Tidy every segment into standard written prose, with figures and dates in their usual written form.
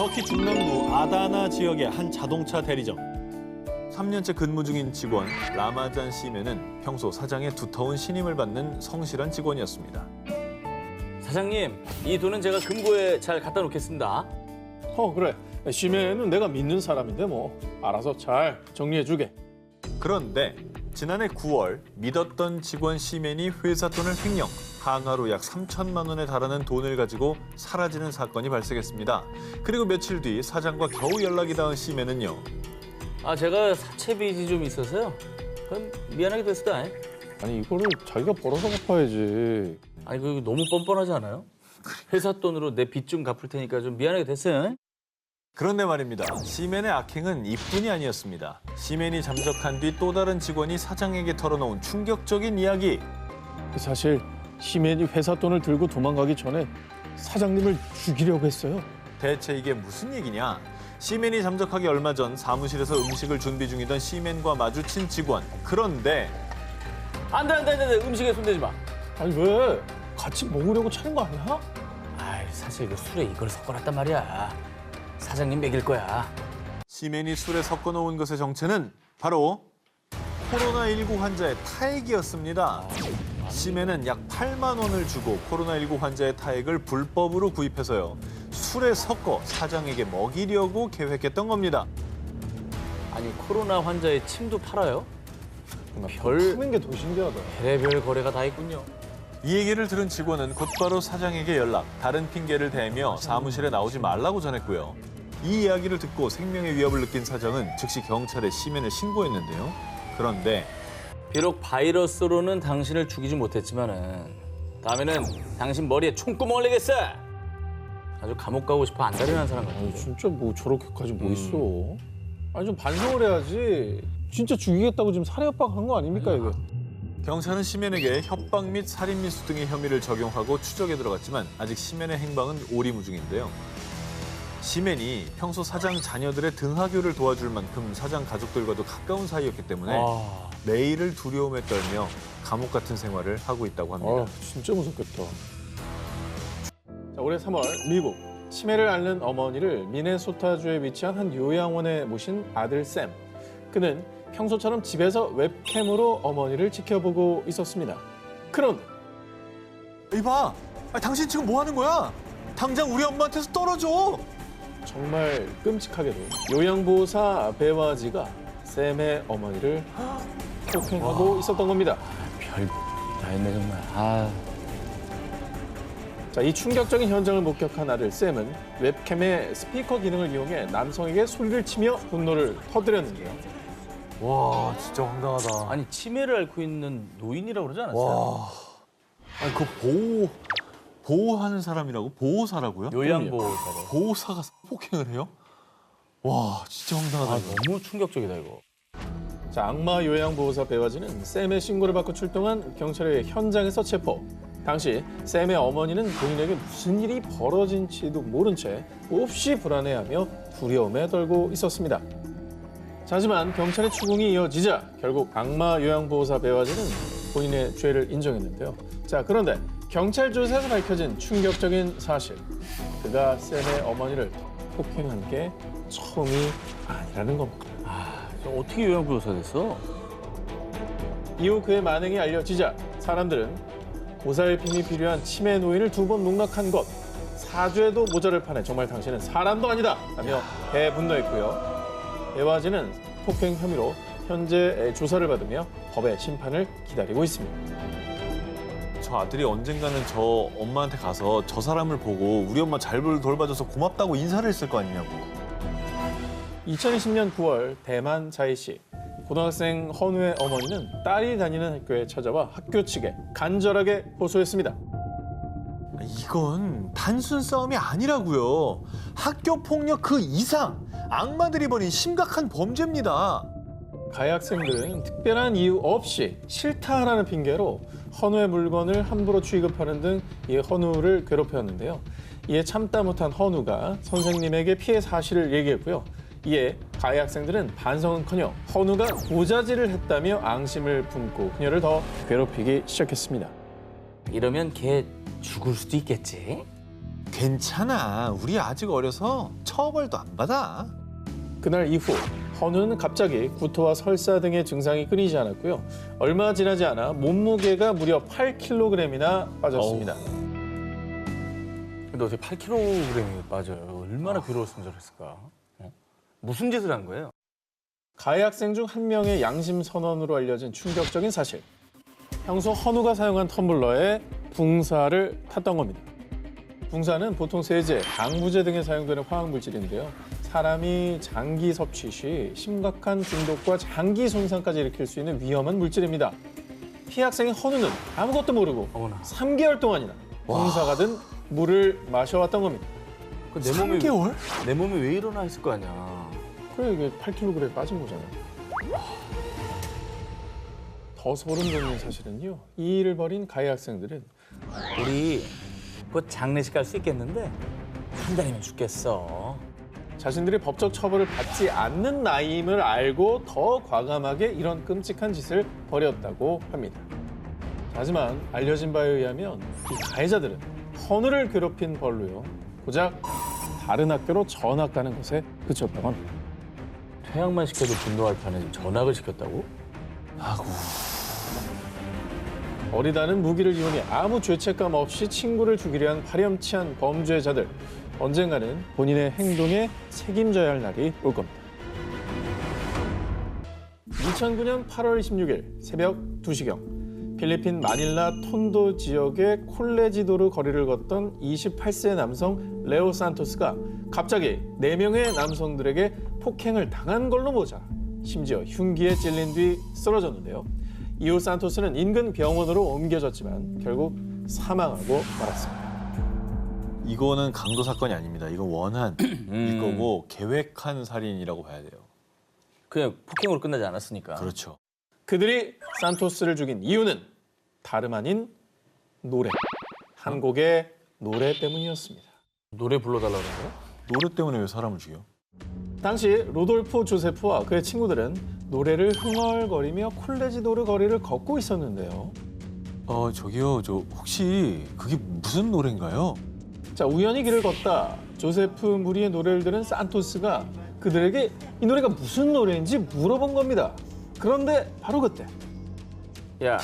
터키 중남부 아다나 지역의 한 자동차 대리점. 3년째 근무 중인 직원 라마잔 시메는 평소 사장의 두터운 신임을 받는 성실한 직원이었습니다. 사장님, 이 돈은 제가 금고에 잘 갖다 놓겠습니다. 그래. 시메는 내가 믿는 사람인데 뭐 알아서 잘 정리해주게. 그런데 지난해 9월 믿었던 직원 시멘이 회사 돈을 횡령, 항하로 약 3천만 원에 달하는 돈을 가지고 사라지는 사건이 발생했습니다. 그리고 며칠 뒤 사장과 겨우 연락이 닿은 시멘은요. 제가 사채 빚이 좀 있어서요. 그럼 미안하게 됐다. 아니 이거를 자기가 벌어서 갚아야지. 아니, 그거 너무 뻔뻔하지 않아요? 회사 돈으로 내 빚 좀 갚을 테니까 좀 미안하게 됐어요. 그런데 말입니다. 시멘의 악행은 이뿐이 아니었습니다. 시멘이 잠적한 뒤 또 다른 직원이 사장에게 털어놓은 충격적인 이야기. 사실 시멘이 회사 돈을 들고 도망가기 전에 사장님을 죽이려고 했어요. 대체 이게 무슨 얘기냐? 시멘이 잠적하기 얼마 전 사무실에서 음식을 준비 중이던 시멘과 마주친 직원. 그런데 안 돼. 음식에 손대지 마. 아니 왜? 같이 먹으려고 차린 거 아니야? 사실 그 술에 이걸 섞어놨단 말이야. 사장님 먹일 거야. 시멘이 술에 섞어놓은 것의 정체는 바로 코로나19 환자의 타액이었습니다. 시멘은 약 8만 원을 주고 코로나19 환자의 타액을 불법으로 구입해서요. 술에 섞어 사장에게 먹이려고 계획했던 겁니다. 아니, 코로나 환자의 침도 팔아요? 하는 게 더 신기하다. 별의별 거래가 다 있군요. 이 얘기를 들은 직원은 곧바로 사장에게 연락, 다른 핑계를 대며 사무실에 나오지 말라고 전했고요. 이 이야기를 듣고 생명의 위협을 느낀 사장은 즉시 경찰에 시멘을 신고했는데요. 그런데 비록 바이러스로는 당신을 죽이지 못했지만은 다음에는 당신 머리에 총구멍을 내겠어. 아주 감옥 가고 싶어 안달이 난 사람 아니 같은데. 진짜 뭐 저렇게까지 뭐 있어? 아니 좀 반성을 해야지. 진짜 죽이겠다고 지금 살해 협박한 거 아닙니까 이게? 경찰은 시멘에게 협박 및 살인미수 등의 혐의를 적용하고 추적에 들어갔지만 아직 시멘의 행방은 오리무중인데요. 시멘이 평소 사장 자녀들의 등하교를 도와줄 만큼 사장 가족들과도 가까운 사이였기 때문에 매일을 두려움에 떨며 감옥 같은 생활을 하고 있다고 합니다. 진짜 무섭겠다. 자, 올해 3월 미국 치매를 앓는 어머니를 미네소타주에 위치한 한 요양원에 모신 아들 샘. 그는 평소처럼 집에서 웹캠으로 어머니를 지켜보고 있었습니다. 그런데 이봐! 당신 지금 뭐 하는 거야? 당장 우리 엄마한테서 떨어져! 정말 끔찍하게도 요양보호사 배와지가 샘의 어머니를 폭행하고 있었던 겁니다. 별 다 했네 정말. 자, 이 충격적인 현장을 목격한 아들 샘은 웹캠의 스피커 기능을 이용해 남성에게 소리를 치며 분노를 터뜨렸는데요. 와, 진짜 황당하다. 아니, 치매를 앓고 있는 노인이라고 그러지 않았어요? 와. 아니, 보호하는 사람이라고? 보호사라고요? 요양보호사로. 보호사가 폭행을 해요? 와, 진짜 황당하다. 이거. 너무 충격적이다 이거. 자, 악마 요양보호사 배와지는 샘의 신고를 받고 출동한 경찰의 현장에서 체포. 당시 샘의 어머니는 본인에게 무슨 일이 벌어진지도 모른 채 몹시 불안해하며 두려움에 떨고 있었습니다. 자, 하지만 경찰의 추궁이 이어지자 결국 악마 요양보호사 배와지는 본인의 죄를 인정했는데요. 자, 그런데 경찰 조사에서 밝혀진 충격적인 사실. 그가 샘의 어머니를 폭행한 게 처음이 아니라는 겁니다. 어떻게 요양보호사 됐어? 이후 그의 만행이 알려지자 사람들은 보살핌이 필요한 치매 노인을 2번 농락한 것, 사죄도 모자를 파네 정말 당신은 사람도 아니다 라며 대분노했고요. 배와지는 폭행 혐의로 현재 조사를 받으며 법의 심판을 기다리고 있습니다. 저 아들이 언젠가는 저 엄마한테 가서 저 사람을 보고 우리 엄마 잘 돌봐줘서 고맙다고 인사를 했을 거 아니냐고. 2020년 9월 대만 자이시 고등학생 헌우의 어머니는 딸이 다니는 학교에 찾아와 학교 측에 간절하게 호소했습니다. 이건 단순 싸움이 아니라고요. 학교 폭력 그 이상 악마들이 벌인 심각한 범죄입니다. 가해 학생들은 특별한 이유 없이 싫다라는 핑계로 헌우의 물건을 함부로 취급하는 등 이 헌우를 괴롭혔는데요. 이에 참다 못한 헌우가 선생님에게 피해 사실을 얘기했고요. 이에 가해 학생들은 반성은커녕 헌우가 고자질을 했다며 앙심을 품고 그녀를 더 괴롭히기 시작했습니다. 이러면 걔 죽을 수도 있겠지? 괜찮아. 우리 아직 어려서 처벌도 안 받아. 그날 이후 헌우는 갑자기 구토와 설사 등의 증상이 끊이지 않았고요. 얼마 지나지 않아 몸무게가 무려 8kg이나 빠졌습니다. 근데 어떻게 8kg이 빠져요? 얼마나 괴로웠으면 저랬을까? 무슨 짓을 한 거예요? 가해 학생 중 한 명의 양심 선언으로 알려진 충격적인 사실. 평소 헌우가 사용한 텀블러에 붕사를 탔던 겁니다. 붕사는 보통 세제, 방부제 등에 사용되는 화학물질인데요. 사람이 장기 섭취 시 심각한 중독과 장기 손상까지 일으킬 수 있는 위험한 물질입니다. 피해 학생인 헌우는 아무것도 모르고 어머나. 3개월 동안이나 붕사가 든 물을 마셔왔던 겁니다. 내 몸이 3개월? 내 몸이 왜 일어나 있을 거 아니야. 그래 이게 8kg 빠진 거잖아요. 더 소름 돋는 사실은요. 이 일을 벌인 가해 학생들은 우리 곧 장례식 갈 수 있겠는데 한 달이면 죽겠어. 자신들이 법적 처벌을 받지 않는 나이임을 알고 더 과감하게 이런 끔찍한 짓을 벌였다고 합니다. 하지만 알려진 바에 의하면 이 가해자들은 헌우를 괴롭힌 벌로요. 고작 다른 학교로 전학 가는 것에 그쳤다고 합니다. 퇴학만 시켜도 분노할 판에 지금 전학을 시켰다고? 아구. 어리다는 무기를 이용해 아무 죄책감 없이 친구를 죽이려 한 파렴치한 범죄자들. 언젠가는 본인의 행동에 책임져야 할 날이 올 겁니다. 2009년 8월 26일 새벽 2시경 필리핀 마닐라 톤도 지역의 콜레지도르 거리를 걷던 28세 남성 레오 산토스가 갑자기 4명의 남성들에게 폭행을 당한 걸로 보자 심지어 흉기에 찔린 뒤 쓰러졌는데요. 이후 산토스는 인근 병원으로 옮겨졌지만 결국 사망하고 말았습니다. 이거는 강도 사건이 아닙니다. 이건 원한일 거고 계획한 살인이라고 봐야 돼요. 그냥 폭행으로 끝나지 않았으니까. 그렇죠. 그들이 산토스를 죽인 이유는 다름 아닌 노래. 한 곡의 노래 때문이었습니다. 노래 불러달라는 거야? 노래 때문에 왜 사람을 죽여? 당시 로돌포 조세프와 그의 친구들은 노래를 흥얼거리며 콜레지도르 거리를 걷고 있었는데요. 저기요. 저 혹시 그게 무슨 노래인가요? 자, 우연히 길을 걷다 조세프 무리의 노래를 들은 산토스가 그들에게 이 노래가 무슨 노래인지 물어본 겁니다. 그런데 바로 그때 야,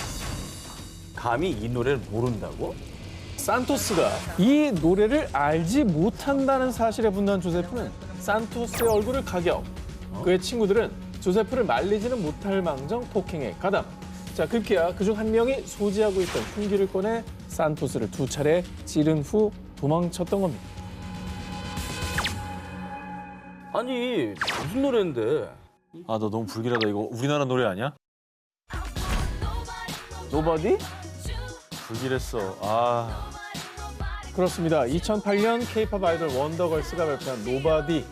감히 이 노래를 모른다고? 산토스가 이 노래를 알지 못한다는 사실에 분노한 조세프는 산토스의 얼굴을 가격. 그의 친구들은 조세프를 말리지는 못할 망정 폭행에 가담. 자, 급기야 그중 한 명이 소지하고 있던 흉기를 꺼내 산토스를 2차례 찌른 후 도망쳤던 겁니다. 아니, 무슨 노래인데? 아, 너 너무 불길하다. 이거 우리나라 노래 아니야? 노바디? 불길했어. 아, 그렇습니다. 2008년 K-팝 아이돌 원더걸스가 발표한 노바디.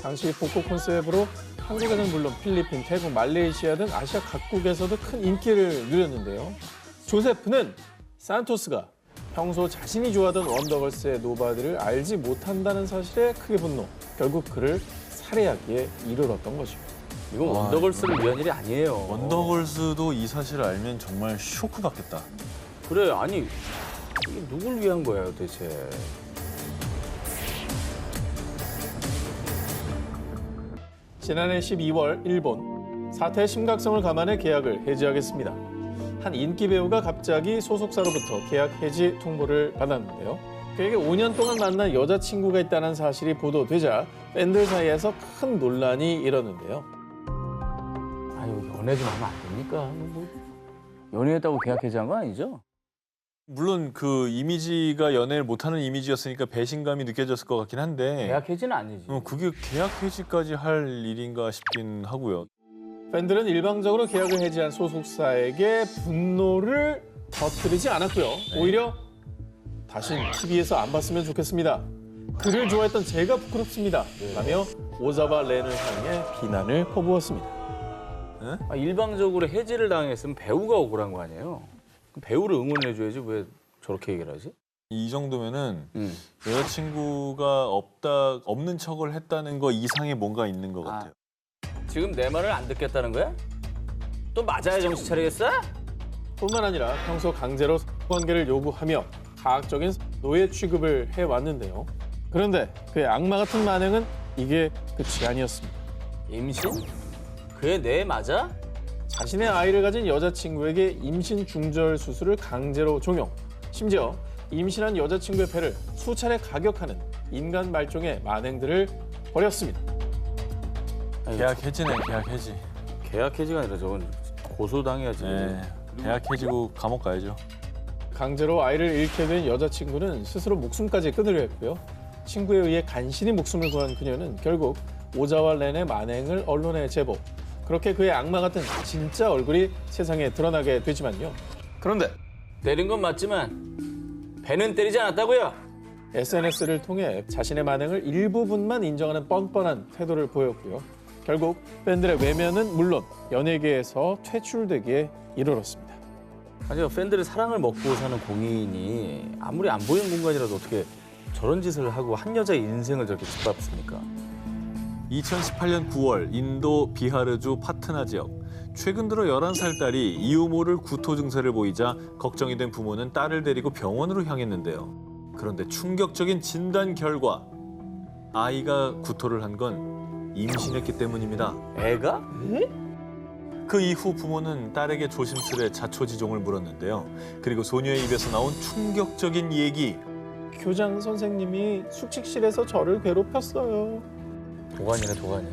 당시 복고 콘셉트로 한국에서는 물론 필리핀, 태국, 말레이시아 등 아시아 각국에서도 큰 인기를 누렸는데요. 조세프는 산토스가 평소 자신이 좋아하던 원더걸스의 노바디를 알지 못한다는 사실에 크게 분노. 결국 그를 살해하기에 이르렀던 거죠. 이건 와, 원더걸스를 위한 일이 아니에요. 원더걸스도 이 사실을 알면 정말 쇼크 받겠다. 그래, 아니 이게 누굴 위한 거예요 도대체? 지난해 12월 일본 사태의 심각성을 감안해 계약을 해지하겠습니다. 한 인기 배우가 갑자기 소속사로부터 계약 해지 통보를 받았는데요. 그에게 5년 동안 만난 여자친구가 있다는 사실이 보도되자 팬들 사이에서 큰 논란이 일었는데요. 아유, 연애 좀 하면 안 됩니까? 뭐 연애했다고 계약 해지한 거 아니죠? 물론 그 이미지가 연애를 못하는 이미지였으니까 배신감이 느껴졌을 것 같긴 한데 계약 해지는 아니지. 그게 계약 해지까지 할 일인가 싶긴 하고요. 팬들은 일방적으로 계약을 해지한 소속사에게 분노를 터뜨리지 않았고요. 오히려 다신 TV에서 안 봤으면 좋겠습니다. 그를 좋아했던 제가 부끄럽습니다. 라며 오자바 렌을 향해 비난을 퍼부었습니다. 아, 일방적으로 해지를 당했으면 배우가 억울한 거 아니에요? 그럼 배우를 응원해줘야지 왜 저렇게 얘기를 하지? 이 정도면은 여자친구가 없는 척을 했다는 거 이상의 뭔가 있는 것 같아요. 지금 내 말을 안 듣겠다는 거야? 또 맞아야 정신 차리겠어? 뿐만 아니라 평소 강제로 관계를 요구하며 가학적인 노예 취급을 해왔는데요. 그런데 그의 악마 같은 만행은 이게 끝이 아니었습니다. 임신? 그게 내 맞아? 자신의 아이를 가진 여자친구에게 임신 중절 수술을 강제로 종용. 심지어 임신한 여자친구의 배를 수차례 가격하는 인간 말종의 만행들을 벌였습니다. 계약 해지네, 계약 해지. 계약 해지가 아니라 저건 고소당해야지. 네, 계약 해지고 감옥 가야죠. 강제로 아이를 잃게 된 여자친구는 스스로 목숨까지 끊으려 했고요. 친구에 의해 간신히 목숨을 구한 그녀는 결국 오자와 렌의 만행을 언론에 제보. 그렇게 그의 악마 같은 진짜 얼굴이 세상에 드러나게 되지만요. 그런데 때린 건 맞지만 배는 때리지 않았다고요? SNS를 통해 자신의 만행을 일부분만 인정하는 뻔뻔한 태도를 보였고요. 결국 팬들의 외면은 물론 연예계에서 퇴출되기에 이르렀습니다. 아니요, 팬들의 사랑을 먹고 사는 공인이 아무리 안 보이는 공간이라도 어떻게 저런 짓을 하고 한 여자의 인생을 저렇게 짓밟습니까? 2018년 9월 인도 비하르주 파트나 지역. 최근 들어 11살 딸이 이유 모를 구토 증세를 보이자 걱정이 된 부모는 딸을 데리고 병원으로 향했는데요. 그런데 충격적인 진단 결과 아이가 구토를 한 건 임신했기 때문입니다. 애가? 그 이후 부모는 딸에게 조심스레 자초지종을 물었는데요. 그리고 소녀의 입에서 나온 충격적인 얘기. 교장 선생님이 숙직실에서 저를 괴롭혔어요. 도가니네, 도가니.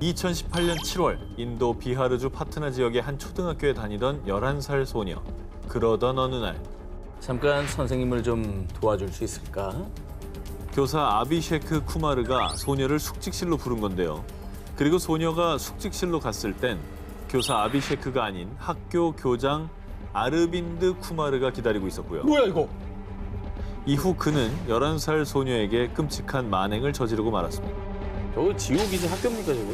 2018년 7월 인도 비하르주 파트나 지역의 한 초등학교에 다니던 11살 소녀. 그러던 어느 날 잠깐 선생님을 좀 도와줄 수 있을까? 교사 아비셰크 쿠마르가 소녀를 숙직실로 부른 건데요. 그리고 소녀가 숙직실로 갔을 땐 교사 아비셰크가 아닌 학교 교장 아르빈드 쿠마르가 기다리고 있었고요. 뭐야 이거? 이후 그는 11살 소녀에게 끔찍한 만행을 저지르고 말았습니다. 저거 지옥이지 학교입니까, 저거?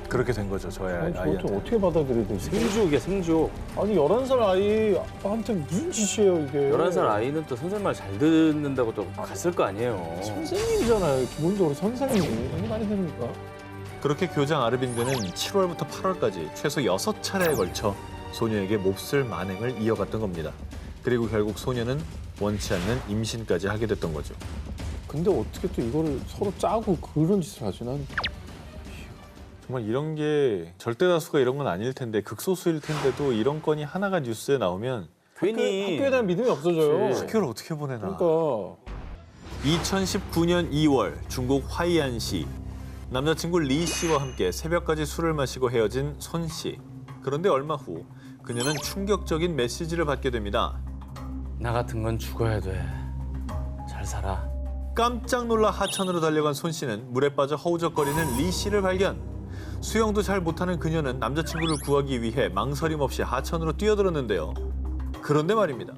그렇게 된 거죠, 저의 아이한테. 어떻게 받아들여야 되지? 생지옥이야, 생지옥. 아니 11살 아이한테 무슨 짓이에요 이게? 11살 아이는 또 선생님 말 잘 듣는다고 또 갔을 거 아니에요. 선생님이잖아요. 기본적으로 선생님이 이게 말이 됩니까? 그렇게 교장 아르빈드는 7월부터 8월까지 최소 6차례에 걸쳐 소녀에게 몹쓸 만행을 이어갔던 겁니다. 그리고 결국 소녀는 원치 않는 임신까지 하게 됐던 거죠. 근데 어떻게 또 이거를 서로 짜고 그런 짓을 하지? 난 정말 이런 게 절대 다수가 이런 건 아닐 텐데 극소수일 텐데도 이런 건이 하나가 뉴스에 나오면 괜히 학교에 대한 믿음이 없어져요. 그치. 학교를 어떻게 보내나. 그러니까 2019년 2월 중국 화이안시 남자친구 리 씨와 함께 새벽까지 술을 마시고 헤어진 손 씨. 그런데 얼마 후 그녀는 충격적인 메시지를 받게 됩니다. 나 같은 건 죽어야 돼. 잘 살아. 깜짝 놀라 하천으로 달려간 손 씨는 물에 빠져 허우적거리는 리 씨를 발견. 수영도 잘 못하는 그녀는 남자친구를 구하기 위해 망설임 없이 하천으로 뛰어들었는데요. 그런데 말입니다.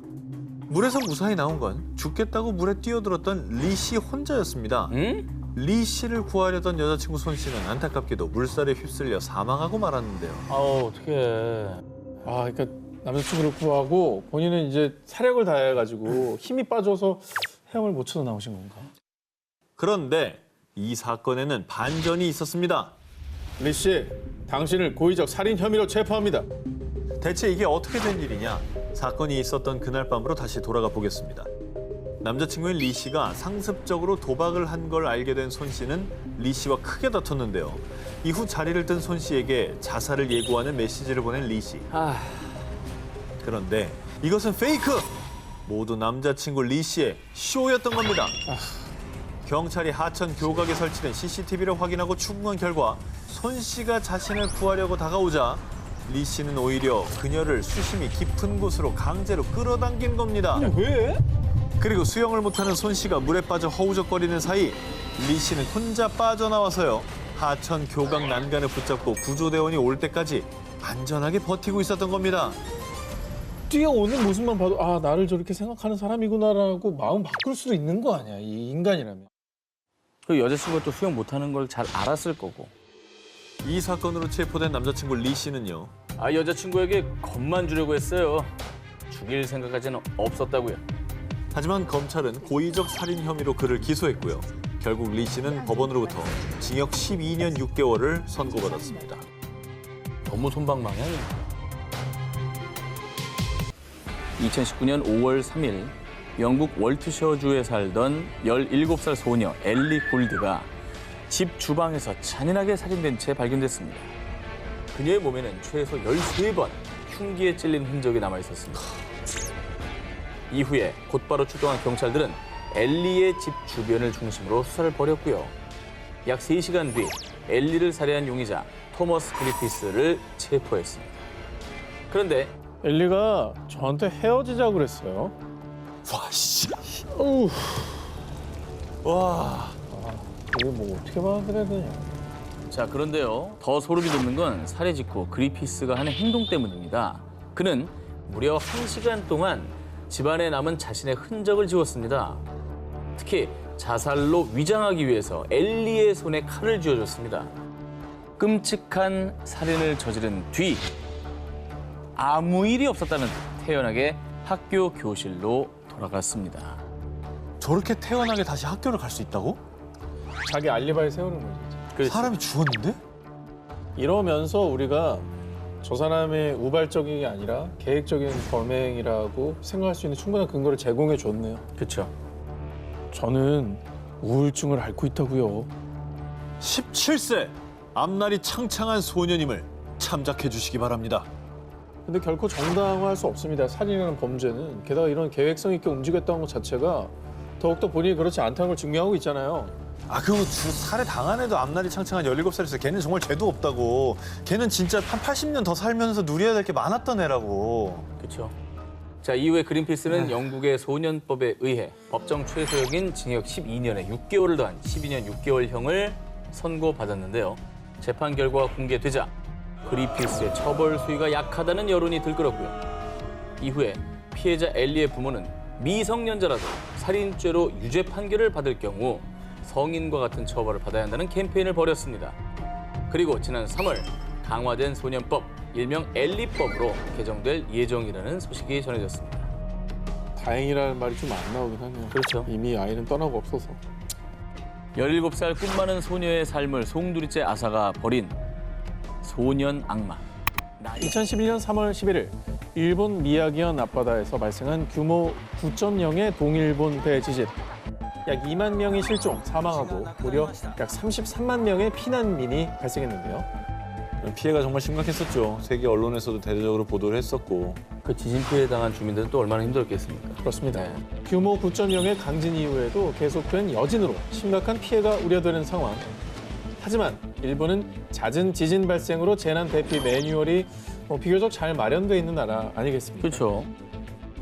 물에서 무사히 나온 건 죽겠다고 물에 뛰어들었던 리 씨 혼자였습니다. 응? 리 씨를 구하려던 여자친구 손 씨는 안타깝게도 물살에 휩쓸려 사망하고 말았는데요. 아우, 어떡해. 그러니까 남자친구를 구하고 본인은 이제 사력을 다해가지고 힘이 빠져서 헤엄을 못 쳐서 나오신 건가? 그런데 이 사건에는 반전이 있었습니다. 리 씨, 당신을 고의적 살인 혐의로 체포합니다. 대체 이게 어떻게 된 일이냐? 사건이 있었던 그날 밤으로 다시 돌아가 보겠습니다. 남자친구인 리 씨가 상습적으로 도박을 한 걸 알게 된 손 씨는 리 씨와 크게 다퉜는데요. 이후 자리를 뜬 손 씨에게 자살을 예고하는 메시지를 보낸 리 씨. 그런데 이것은 페이크! 모두 남자친구 리 씨의 쇼였던 겁니다. 경찰이 하천 교각에 설치된 CCTV를 확인하고 추궁한 결과 손 씨가 자신을 구하려고 다가오자 리 씨는 오히려 그녀를 수심이 깊은 곳으로 강제로 끌어당긴 겁니다. 왜? 그리고 수영을 못하는 손 씨가 물에 빠져 허우적거리는 사이 리 씨는 혼자 빠져나와서요. 하천 교각 난간을 붙잡고 구조대원이 올 때까지 안전하게 버티고 있었던 겁니다. 뛰어오는 모습만 봐도 나를 저렇게 생각하는 사람이구나라고 마음 바꿀 수도 있는 거 아니야, 이 인간이라면. 그 여자친구가 또 수영 못하는 걸 잘 알았을 거고. 이 사건으로 체포된 남자친구 리 씨는요. 여자친구에게 겁만 주려고 했어요. 죽일 생각까지는 없었다고요. 하지만 검찰은 고의적 살인 혐의로 그를 기소했고요. 결국 리 씨는 법원으로부터 징역 12년 6개월을 선고받았습니다. 너무 손방망이야. 2019년 5월 3일 영국 월트셔주에 살던 17살 소녀 엘리 골드가 집 주방에서 잔인하게 살인된 채 발견됐습니다. 그녀의 몸에는 최소 13번 흉기에 찔린 흔적이 남아 있었습니다. 이후에 곧바로 출동한 경찰들은 엘리의 집 주변을 중심으로 수사를 벌였고요. 약 3시간 뒤 엘리를 살해한 용의자 토머스 그리피스를 체포했습니다. 그런데 엘리가 저한테 헤어지자고 그랬어요. 와, 씨. 어우, 와. 이거 뭐 어떻게 받아들여야 되냐. 자, 그런데요. 더 소름이 돋는 건 살해 직후 그리피스가 하는 행동 때문입니다. 그는 무려 1시간 동안 집안에 남은 자신의 흔적을 지웠습니다. 특히 자살로 위장하기 위해서 엘리의 손에 칼을 쥐어줬습니다. 끔찍한 살인을 저지른 뒤 아무 일이 없었다는 듯 태연하게 학교 교실로 돌아갔습니다. 저렇게 태어나게 다시 학교를 갈 수 있다고? 자기 알리바이 세우는 거지. 그렇지. 사람이 죽었는데? 이러면서 우리가 저 사람의 우발적인 게 아니라 계획적인 범행이라고 생각할 수 있는 충분한 근거를 제공해 줬네요. 그렇죠. 저는 우울증을 앓고 있다고요. 17세 앞날이 창창한 소년임을 참작해 주시기 바랍니다. 근데 결코 정당화할 수 없습니다. 살인이라는 범죄는. 게다가 이런 계획성 있게 움직였다는 것 자체가 더욱더 본인이 그렇지 않다는 걸 증명하고 있잖아요. 아, 그리고 살해 당한 애도 앞날이 창창한 17살이었어. 걔는 정말 죄도 없다고. 걔는 진짜 한 80년 더 살면서 누려야 될 게 많았던 애라고. 그렇죠. 자, 이후에 그린피스는 영국의 소년법에 의해 법정 최소역인 징역 12년에 6개월을 더한 12년 6개월형을 선고받았는데요. 재판 결과가 공개되자 그린피스의 처벌 수위가 약하다는 여론이 들끓었고요. 이후에 피해자 엘리의 부모는 미성년자라도 살인죄로 유죄 판결을 받을 경우 성인과 같은 처벌을 받아야 한다는 캠페인을 벌였습니다. 그리고 지난 3월 강화된 소년법, 일명 엘리법으로 개정될 예정이라는 소식이 전해졌습니다. 다행이라는 말이 좀 안 나오긴 하네요. 그렇죠. 이미 아이는 떠나고 없어서. 17살 꿈 많은 소녀의 삶을 송두리째 아사가 벌인 소년 악마. 2011년 3월 11일 일본 미야기현 앞바다에서 발생한 규모 9.0의 동일본 대지진. 약 2만 명이 실종, 사망하고 무려 약 33만 명의 피난민이 발생했는데요. 피해가 정말 심각했었죠. 세계 언론에서도 대대적으로 보도를 했었고. 그 지진 피해 당한 주민들은 또 얼마나 힘들었겠습니까? 그렇습니다. 네. 규모 9.0의 강진 이후에도 계속된 여진으로 심각한 피해가 우려되는 상황. 하지만 일본은 잦은 지진 발생으로 재난 대피 매뉴얼이 비교적 잘 마련돼 있는 나라 아니겠습니까? 그렇죠.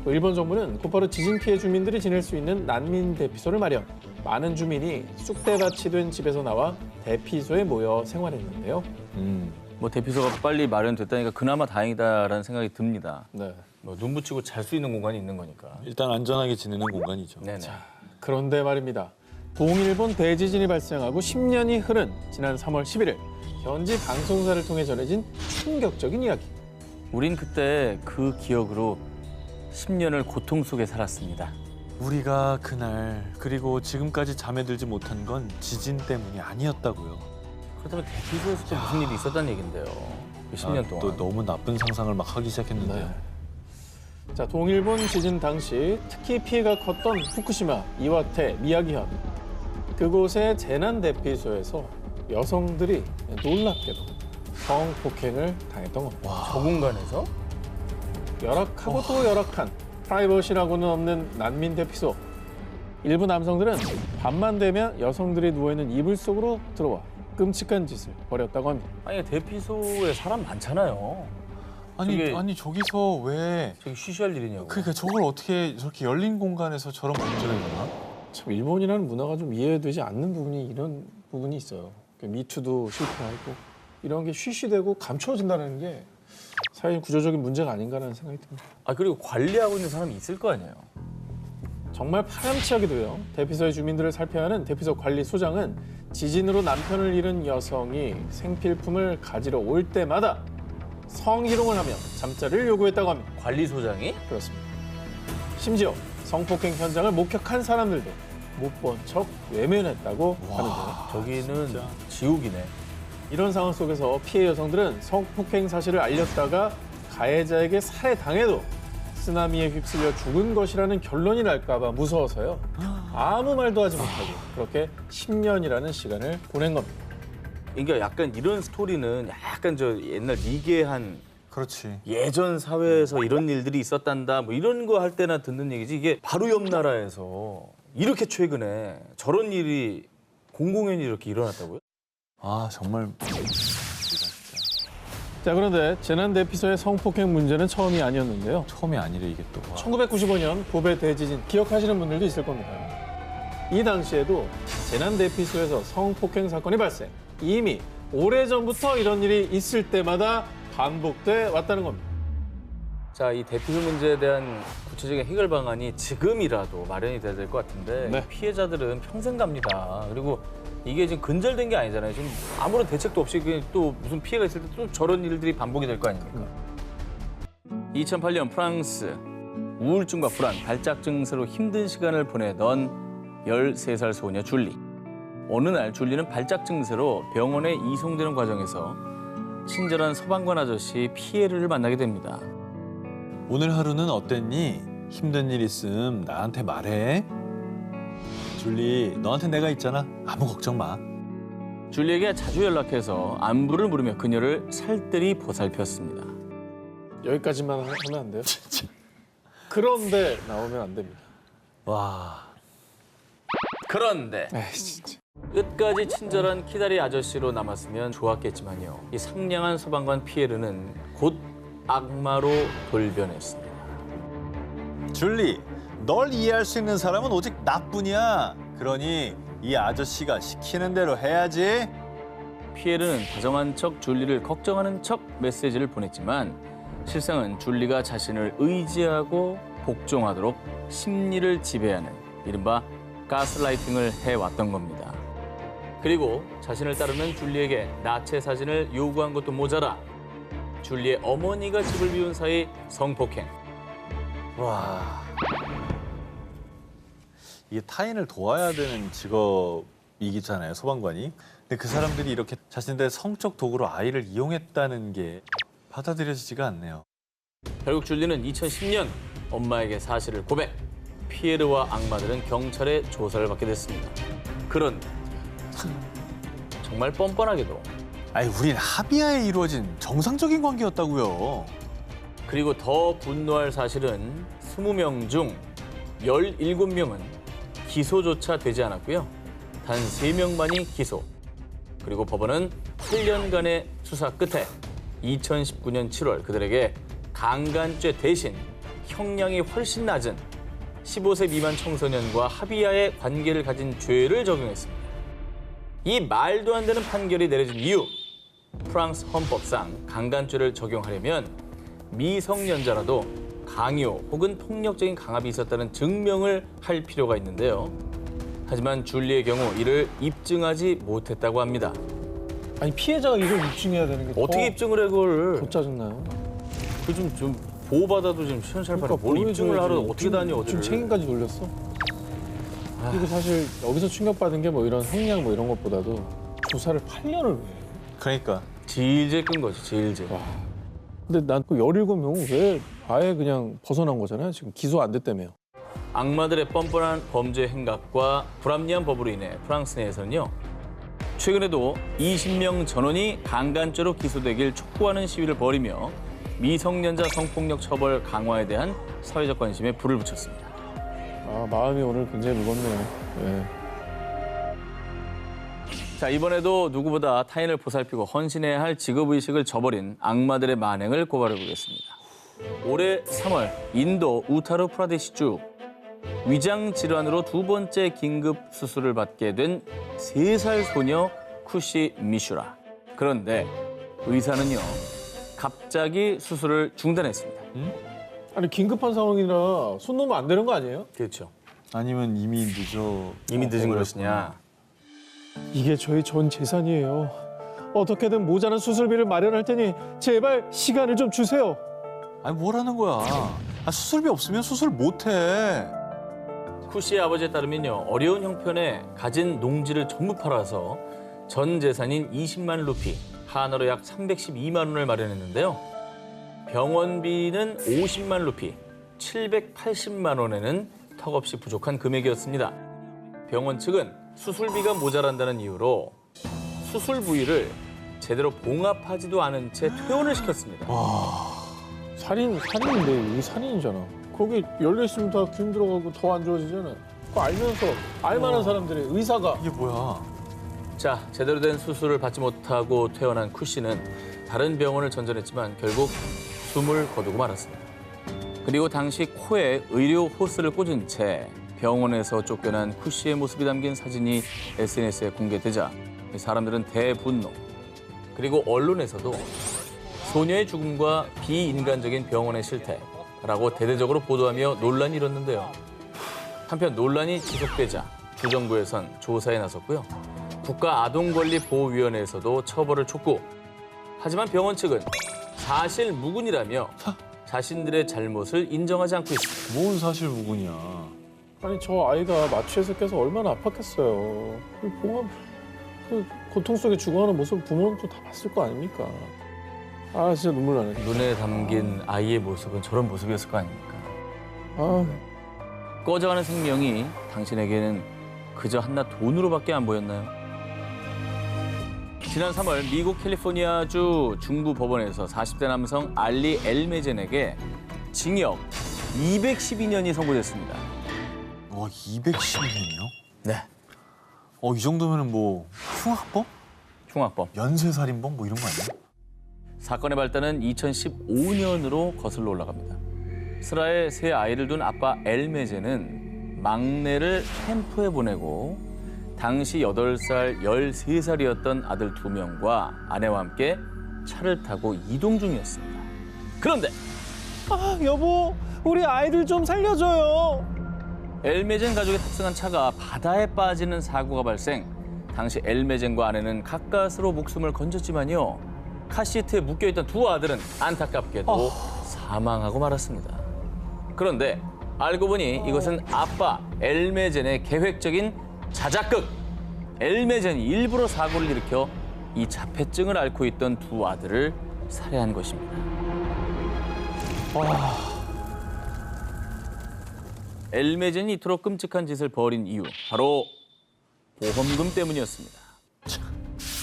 일본 정부는 곧바로 지진 피해 주민들이 지낼 수 있는 난민 대피소를 마련. 많은 주민이 쑥대밭이 된 집에서 나와 대피소에 모여 생활했는데요. 뭐 대피소가 빨리 마련됐다니까 그나마 다행이다라는 생각이 듭니다. 네. 뭐 눈 붙이고 잘 수 있는 공간이 있는 거니까. 일단 안전하게 지내는 공간이죠. 네네. 그런데 말입니다. 동일본 대지진이 발생하고 10년이 흐른 지난 3월 11일 현지 방송사를 통해 전해진 충격적인 이야기. 우린 그때 그 기억으로 10년을 고통 속에 살았습니다. 우리가 그날 그리고 지금까지 잠에 들지 못한 건 지진 때문이 아니었다고요. 그렇다면 대피소에서 또 무슨 일이 있었다는 얘긴데요. 그 10년 동안. 또 너무 나쁜 상상을 막 하기 시작했는데요. 네. 자, 동일본 지진 당시 특히 피해가 컸던 후쿠시마, 이와테, 미야기현. 그곳의 재난 대피소에서 여성들이 놀랍게도 성폭행을 당했던 겁니다. 저 공간에서? 열악하고 또 열악한 프라이버시라고는 없는 난민 대피소. 일부 남성들은 밤만 되면 여성들이 누워있는 이불 속으로 들어와 끔찍한 짓을 벌였다고 합니다. 아니 대피소에 사람 많잖아요. 저게- 아니 저기서 왜 저기 쉬쉬할 일이냐고. 그러니까 저걸 어떻게 저렇게 열린 공간에서 저런 범죄가 일어나? 참 일본이라는 문화가 좀 이해되지 않는 부분이 이런 부분이 있어요. 미투도 실패하고 이런 게 쉬쉬되고 감춰진다는 게 사회 구조적인 문제가 아닌가라는 생각이 듭니다. 아 그리고 관리하고 있는 사람이 있을 거 아니에요. 정말 파렴치하게도요. 대피소의 주민들을 살펴야 하는 대피소 관리소장은 지진으로 남편을 잃은 여성이 생필품을 가지러 올 때마다 성희롱을 하며 잠자리를 요구했다고 합니다. 관리소장이? 그렇습니다. 심지어 성폭행 현장을 목격한 사람들도 못 본 척 외면했다고 하는데요. 저기는 지옥이네. 이런 상황 속에서 피해 여성들은 성폭행 사실을 알렸다가 가해자에게 살해당해도 쓰나미에 휩쓸려 죽은 것이라는 결론이 날까 봐 무서워서요. 아무 말도 하지 못하고 그렇게 10년이라는 시간을 보낸 겁니다. 그러니까 약간 이런 스토리는 약간 저 옛날 미개한 그렇지. 예전 사회에서 이런 일들이 있었단다 뭐 이런 거 할 때나 듣는 얘기지 이게 바로 옆 나라에서 이렇게 최근에 저런 일이 공공연히 이렇게 일어났다고요? 아 정말. 자, 그런데 재난 대피소의 성폭행 문제는 처음이 아니었는데요. 처음이 아니래 이게 또. 1995년 고베 대지진 기억하시는 분들도 있을 겁니다. 이 당시에도 재난 대피소에서 성폭행 사건이 발생. 이미 오래전부터 이런 일이 있을 때마다 반복돼 왔다는 겁니다. 자, 이 대피소 문제에 대한 구체적인 해결 방안이 지금이라도 마련이 돼야 될 것 같은데 네. 피해자들은 평생 갑니다. 그리고 이게 지금 근절된 게 아니잖아요. 지금 아무런 대책도 없이 그냥 또 무슨 피해가 있을 때 또 저런 일들이 반복이 될 거 아닙니까? 2008년 프랑스 우울증과 불안, 발작 증세로 힘든 시간을 보내던 13살 소녀 줄리. 어느 날 줄리는 발작 증세로 병원에 이송되는 과정에서 친절한 소방관 아저씨 피에르를 만나게 됩니다. 오늘 하루는 어땠니? 힘든 일 있음 나한테 말해. 줄리, 너한테 내가 있잖아. 아무 걱정 마. 줄리에게 자주 연락해서 안부를 물으며 그녀를 살뜰히 보살폈습니다. 여기까지만 하면 안 돼요? 그런데 나오면 안 됩니다. 와. 그런데 에이, 진짜. 끝까지 친절한 키다리 아저씨로 남았으면 좋았겠지만요. 이 상냥한 소방관 피에르는 곧 악마로 돌변했습니다. 줄리, 널 이해할 수 있는 사람은 오직 나뿐이야. 그러니 이 아저씨가 시키는 대로 해야지. 피에르는 다정한 척 줄리를 걱정하는 척 메시지를 보냈지만 실상은 줄리가 자신을 의지하고 복종하도록 심리를 지배하는 이른바 가스라이팅을 해왔던 겁니다. 그리고 자신을 따르는 줄리에게 나체 사진을 요구한 것도 모자라 줄리의 어머니가 집을 비운 사이 성폭행. 와. 이게 타인을 도와야 되는 직업이잖아요, 소방관이. 근데 그 사람들이 이렇게 자신들의 성적 도구로 아이를 이용했다는 게 받아들여지지가 않네요. 결국 줄리는 2010년 엄마에게 사실을 고백. 피에르와 악마들은 경찰에 조사를 받게 됐습니다. 그런데 정말 뻔뻔하게도 아니, 우린 합의하에 이루어진 정상적인 관계였다고요. 그리고 더 분노할 사실은 20명 중 17명은 기소조차 되지 않았고요. 단 3명만이 기소. 그리고 법원은 8년간의 수사 끝에 2019년 7월 그들에게 강간죄 대신 형량이 훨씬 낮은 15세 미만 청소년과 합의하에 관계를 가진 죄를 적용했습니다. 이 말도 안 되는 판결이 내려진 이유. 프랑스 헌법상 강간죄를 적용하려면 미성년자라도 강요 혹은 폭력적인 강압이 있었다는 증명을 할 필요가 있는데요. 하지만 줄리의 경우 이를 입증하지 못했다고 합니다. 아니, 피해자가 이걸 입증해야 되는 게 어떻게 입증을 해 그걸? 더 짜증나요. 그 좀 보호받아도 지금 시원찮을 뭘 입증을 하러 어떻게 다녀 어디를. 지금 책임까지 돌렸어. 그리고 사실 여기서 충격받은 게 뭐 이런 형량 뭐 이런 것보다도 조사를 8년을 왜 해요? 그러니까. 질질 끈 거지, 질질. 와. 근데 난 그 17명 왜 아예 그냥 벗어난 거잖아요. 지금 기소 안 됐다며요. 악마들의 뻔뻔한 범죄 행각과 불합리한 법으로 인해 프랑스 내에서는요. 최근에도 20명 전원이 강간죄로 기소되길 촉구하는 시위를 벌이며 미성년자 성폭력 처벌 강화에 대한 사회적 관심에 불을 붙였습니다. 아, 마음이 오늘 굉장히 무겁네요. 네. 자, 이번에도 누구보다 타인을 보살피고 헌신해야 할 직업의식을 저버린 악마들의 만행을 고발해보겠습니다. 올해 3월 인도 우타르 프라데시주 위장 질환으로 2번째 긴급 수술을 받게 된 3살 소녀 쿠시 미슈라. 그런데 의사는요, 갑자기 수술을 중단했습니다. 아니, 긴급한 상황이라 손 놓으면 안 되는 거 아니에요? 그렇죠. 아니면 이미 늦어. 이미 늦은 것이냐. 이게 저희 전 재산이에요. 어떻게든 모자란 수술비를 마련할 테니 제발 시간을 좀 주세요. 아니, 뭐라는 거야. 아, 수술비 없으면 수술 못 해. 쿠시의 아버지에 따르면요, 어려운 형편에 가진 농지를 전부 팔아서 전 재산인 20만 루피, 한화로 약 312만 원을 마련했는데요. 병원비는 50만 루피, 780만 원에는 턱없이 부족한 금액이었습니다. 병원 측은 수술비가 모자란다는 이유로 수술 부위를 제대로 봉합하지도 않은 채 퇴원을 시켰습니다. 살인인데 이게 살인이잖아. 거기 열려 있으면 다 기름 들어가고 더 안 좋아지잖아. 그거 알면서 알만한 사람들이 의사가 이게 뭐야? 자, 제대로 된 수술을 받지 못하고 퇴원한 쿠 씨는 다른 병원을 전전했지만 결국 숨을 거두고 말았습니다. 그리고 당시 코에 의료 호스를 꽂은 채 병원에서 쫓겨난 쿠 씨의 모습이 담긴 사진이 SNS에 공개되자 사람들은 대분노. 그리고 언론에서도 소녀의 죽음과 비인간적인 병원의 실태라고 대대적으로 보도하며 논란이 일었는데요. 한편 논란이 지속되자 주정부에선 조사에 나섰고요. 국가아동권리보호위원회에서도 처벌을 촉구. 하지만 병원 측은 사실 무근이라며 자신들의 잘못을 인정하지 않고 있습니다. 뭔 사실 무근이야. 아니 저 아이가 마취해서 깨서 얼마나 아팠겠어요. 그 고통 속에 죽어가는 모습 부모는 또 다 봤을 거 아닙니까? 아 진짜 눈물 나네. 눈에 담긴 아이의 모습은 저런 모습이었을 거 아닙니까? 아 꺼져가는 생명이 당신에게는 그저 한낱 돈으로밖에 안 보였나요? 지난 3월 미국 캘리포니아주 중부 법원에서 40대 남성 알리 엘메젠에게 징역 212년이 선고됐습니다. 212년이요? 네. 이 정도면은 뭐 흉악범? 흉악범. 연쇄살인범 뭐 이런 거 아니에요? 사건의 발단은 2015년으로 거슬러 올라갑니다. 스라에 세 아이를 둔 아빠 엘메제는 막내를 캠프에 보내고 당시 8살, 13살이었던 아들 2명과 아내와 함께 차를 타고 이동 중이었습니다. 그런데 여보 우리 아이들 좀 살려줘요. 엘메젠 가족이 탑승한 차가 바다에 빠지는 사고가 발생. 당시 엘메젠과 아내는 가까스로 목숨을 건졌지만요. 카시트에 묶여있던 두 아들은 안타깝게도 사망하고 말았습니다. 그런데 알고 보니 이것은 아빠 엘메젠의 계획적인 자작극. 엘메젠이 일부러 사고를 일으켜 이 자폐증을 앓고 있던 두 아들을 살해한 것입니다. 엘메젠이 이토록 끔찍한 짓을 벌인 이유, 바로 보험금 때문이었습니다.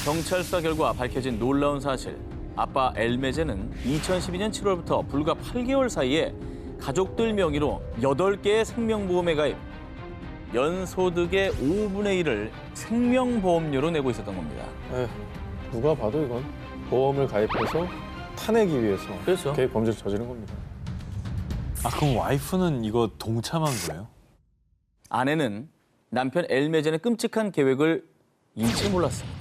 경찰 수사 결과 밝혀진 놀라운 사실. 아빠 엘메젠은 2012년 7월부터 불과 8개월 사이에 가족들 명의로 8개의 생명보험에 가입, 연소득의 5분의 1을 생명보험료로 내고 있었던 겁니다. 누가 봐도 이건 보험을 가입해서 타내기 위해서 그렇죠. 계획 범죄를 저지른 겁니다. 그럼 와이프는 이거 동참한 거예요? 아내는 남편 엘메젠의 끔찍한 계획을 일체 몰랐습니다.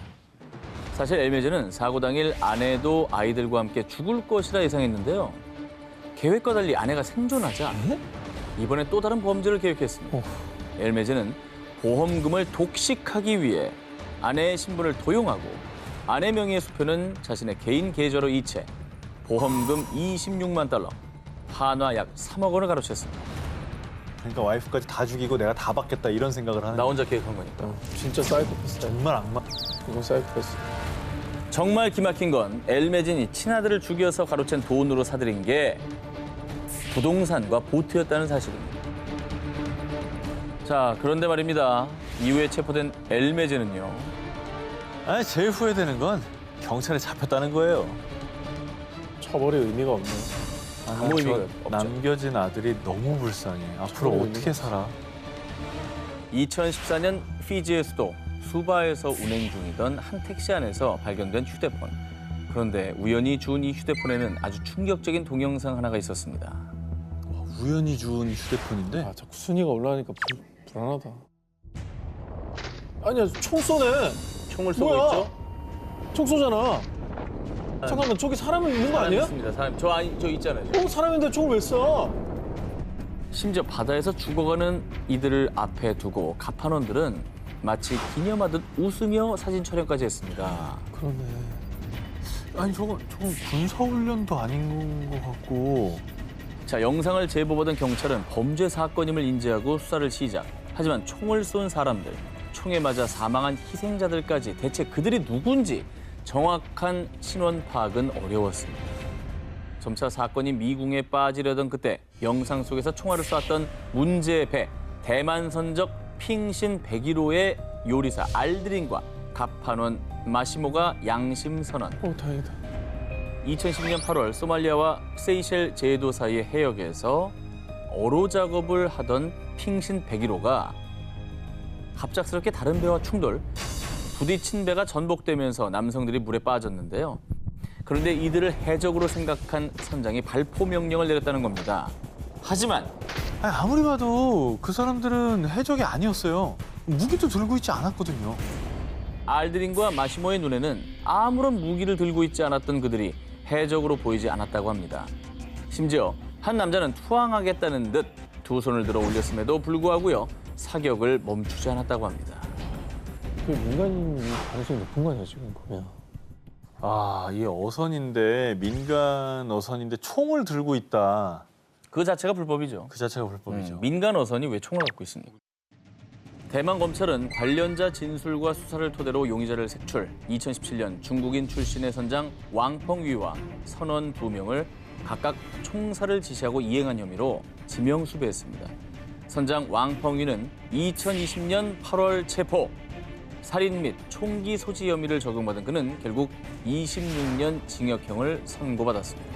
사실 엘메젠은 사고 당일 아내도 아이들과 함께 죽을 것이라 예상했는데요. 계획과 달리 아내가 생존하자 이번에 또 다른 범죄를 계획했습니다. 엘메젠은 보험금을 독식하기 위해 아내의 신분을 도용하고 아내 명의의 수표는 자신의 개인 계좌로 이체, 보험금 26만 달러, 한화 약 3억 원을 가로챘습니다. 그러니까 와이프까지 다 죽이고 내가 다 받겠다 이런 생각을 하는 나 혼자 계획한 거니까. 진짜 사이코패스. 정말 악마. 이건 사이코패스. 정말 기막힌 건 엘메진이 친아들을 죽여서 가로챈 돈으로 사들인 게 부동산과 보트였다는 사실입니다. 자, 그런데 말입니다. 이후에 체포된 엘메진은요. 제일 후회되는 건 경찰에 잡혔다는 거예요. 처벌이 의미가 없네. 아무 의미가 없죠. 남겨진 아들이 너무 불쌍해. 앞으로 정말 어떻게 살아? 2014년 피지의 수도 수바에서 운행 중이던 한 택시 안에서 발견된 휴대폰. 그런데 우연히 주운 이 휴대폰에는 아주 충격적인 동영상 하나가 있었습니다. 우연히 주운 휴대폰인데? 자꾸 순위가 올라가니까 불안하다. 아니야, 총 쏘네. 총을 쏘고 뭐야? 있죠? 총 쏘잖아. 잠깐만, 저기 사람 있는 거 아니야? 있습니다. 사람 저 있잖아요. 사람인데 총을 왜 쏴? 심지어 바다에서 죽어가는 이들을 앞에 두고 가판원들은 마치 기념하듯 웃으며 사진 촬영까지 했습니다. 그러네. 아니 저건 군사훈련도 아닌 것 같고. 자, 영상을 제보받은 경찰은 범죄 사건임을 인지하고 수사를 시작. 하지만 총을 쏜 사람들, 총에 맞아 사망한 희생자들까지 대체 그들이 누군지 정확한 신원 파악은 어려웠습니다. 점차 사건이 미궁에 빠지려던 그때 영상 속에서 총알을 쏘았던 문제의 배 대만 선적 핑신 101호의 요리사 알드린과 갑판원 마시모가 양심 선언. 다행이다. 2010년 8월 소말리아와 세이셸 제도 사이의 해역에서 어로 작업을 하던 핑신 101호가 갑작스럽게 다른 배와 충돌, 부딪힌 배가 전복되면서 남성들이 물에 빠졌는데요. 그런데 이들을 해적으로 생각한 선장이 발포 명령을 내렸다는 겁니다. 하지만 아니, 아무리 봐도 그 사람들은 해적이 아니었어요. 무기도 들고 있지 않았거든요. 알드린과 마시모의 눈에는 아무런 무기를 들고 있지 않았던 그들이 해적으로 보이지 않았다고 합니다. 심지어 한 남자는 투항하겠다는 듯 두 손을 들어 올렸음에도 불구하고요. 사격을 멈추지 않았다고 합니다. 그 민간인 가능성이 높은 거 아니야 지금 보면. 아, 이 어선인데 민간 어선인데 총을 들고 있다. 그 자체가 불법이죠. 그 자체가 불법이죠. 민간 어선이 왜 총을 갖고 있습니까? 대만 검찰은 관련자 진술과 수사를 토대로 용의자를 색출. 2017년 중국인 출신의 선장 왕펑위와 선원 2명을 각각 총살을 지시하고 이행한 혐의로 지명 수배했습니다. 선장 왕펑위는 2020년 8월 체포. 살인 및 총기 소지 혐의를 적용받은 그는 결국 26년 징역형을 선고받았습니다.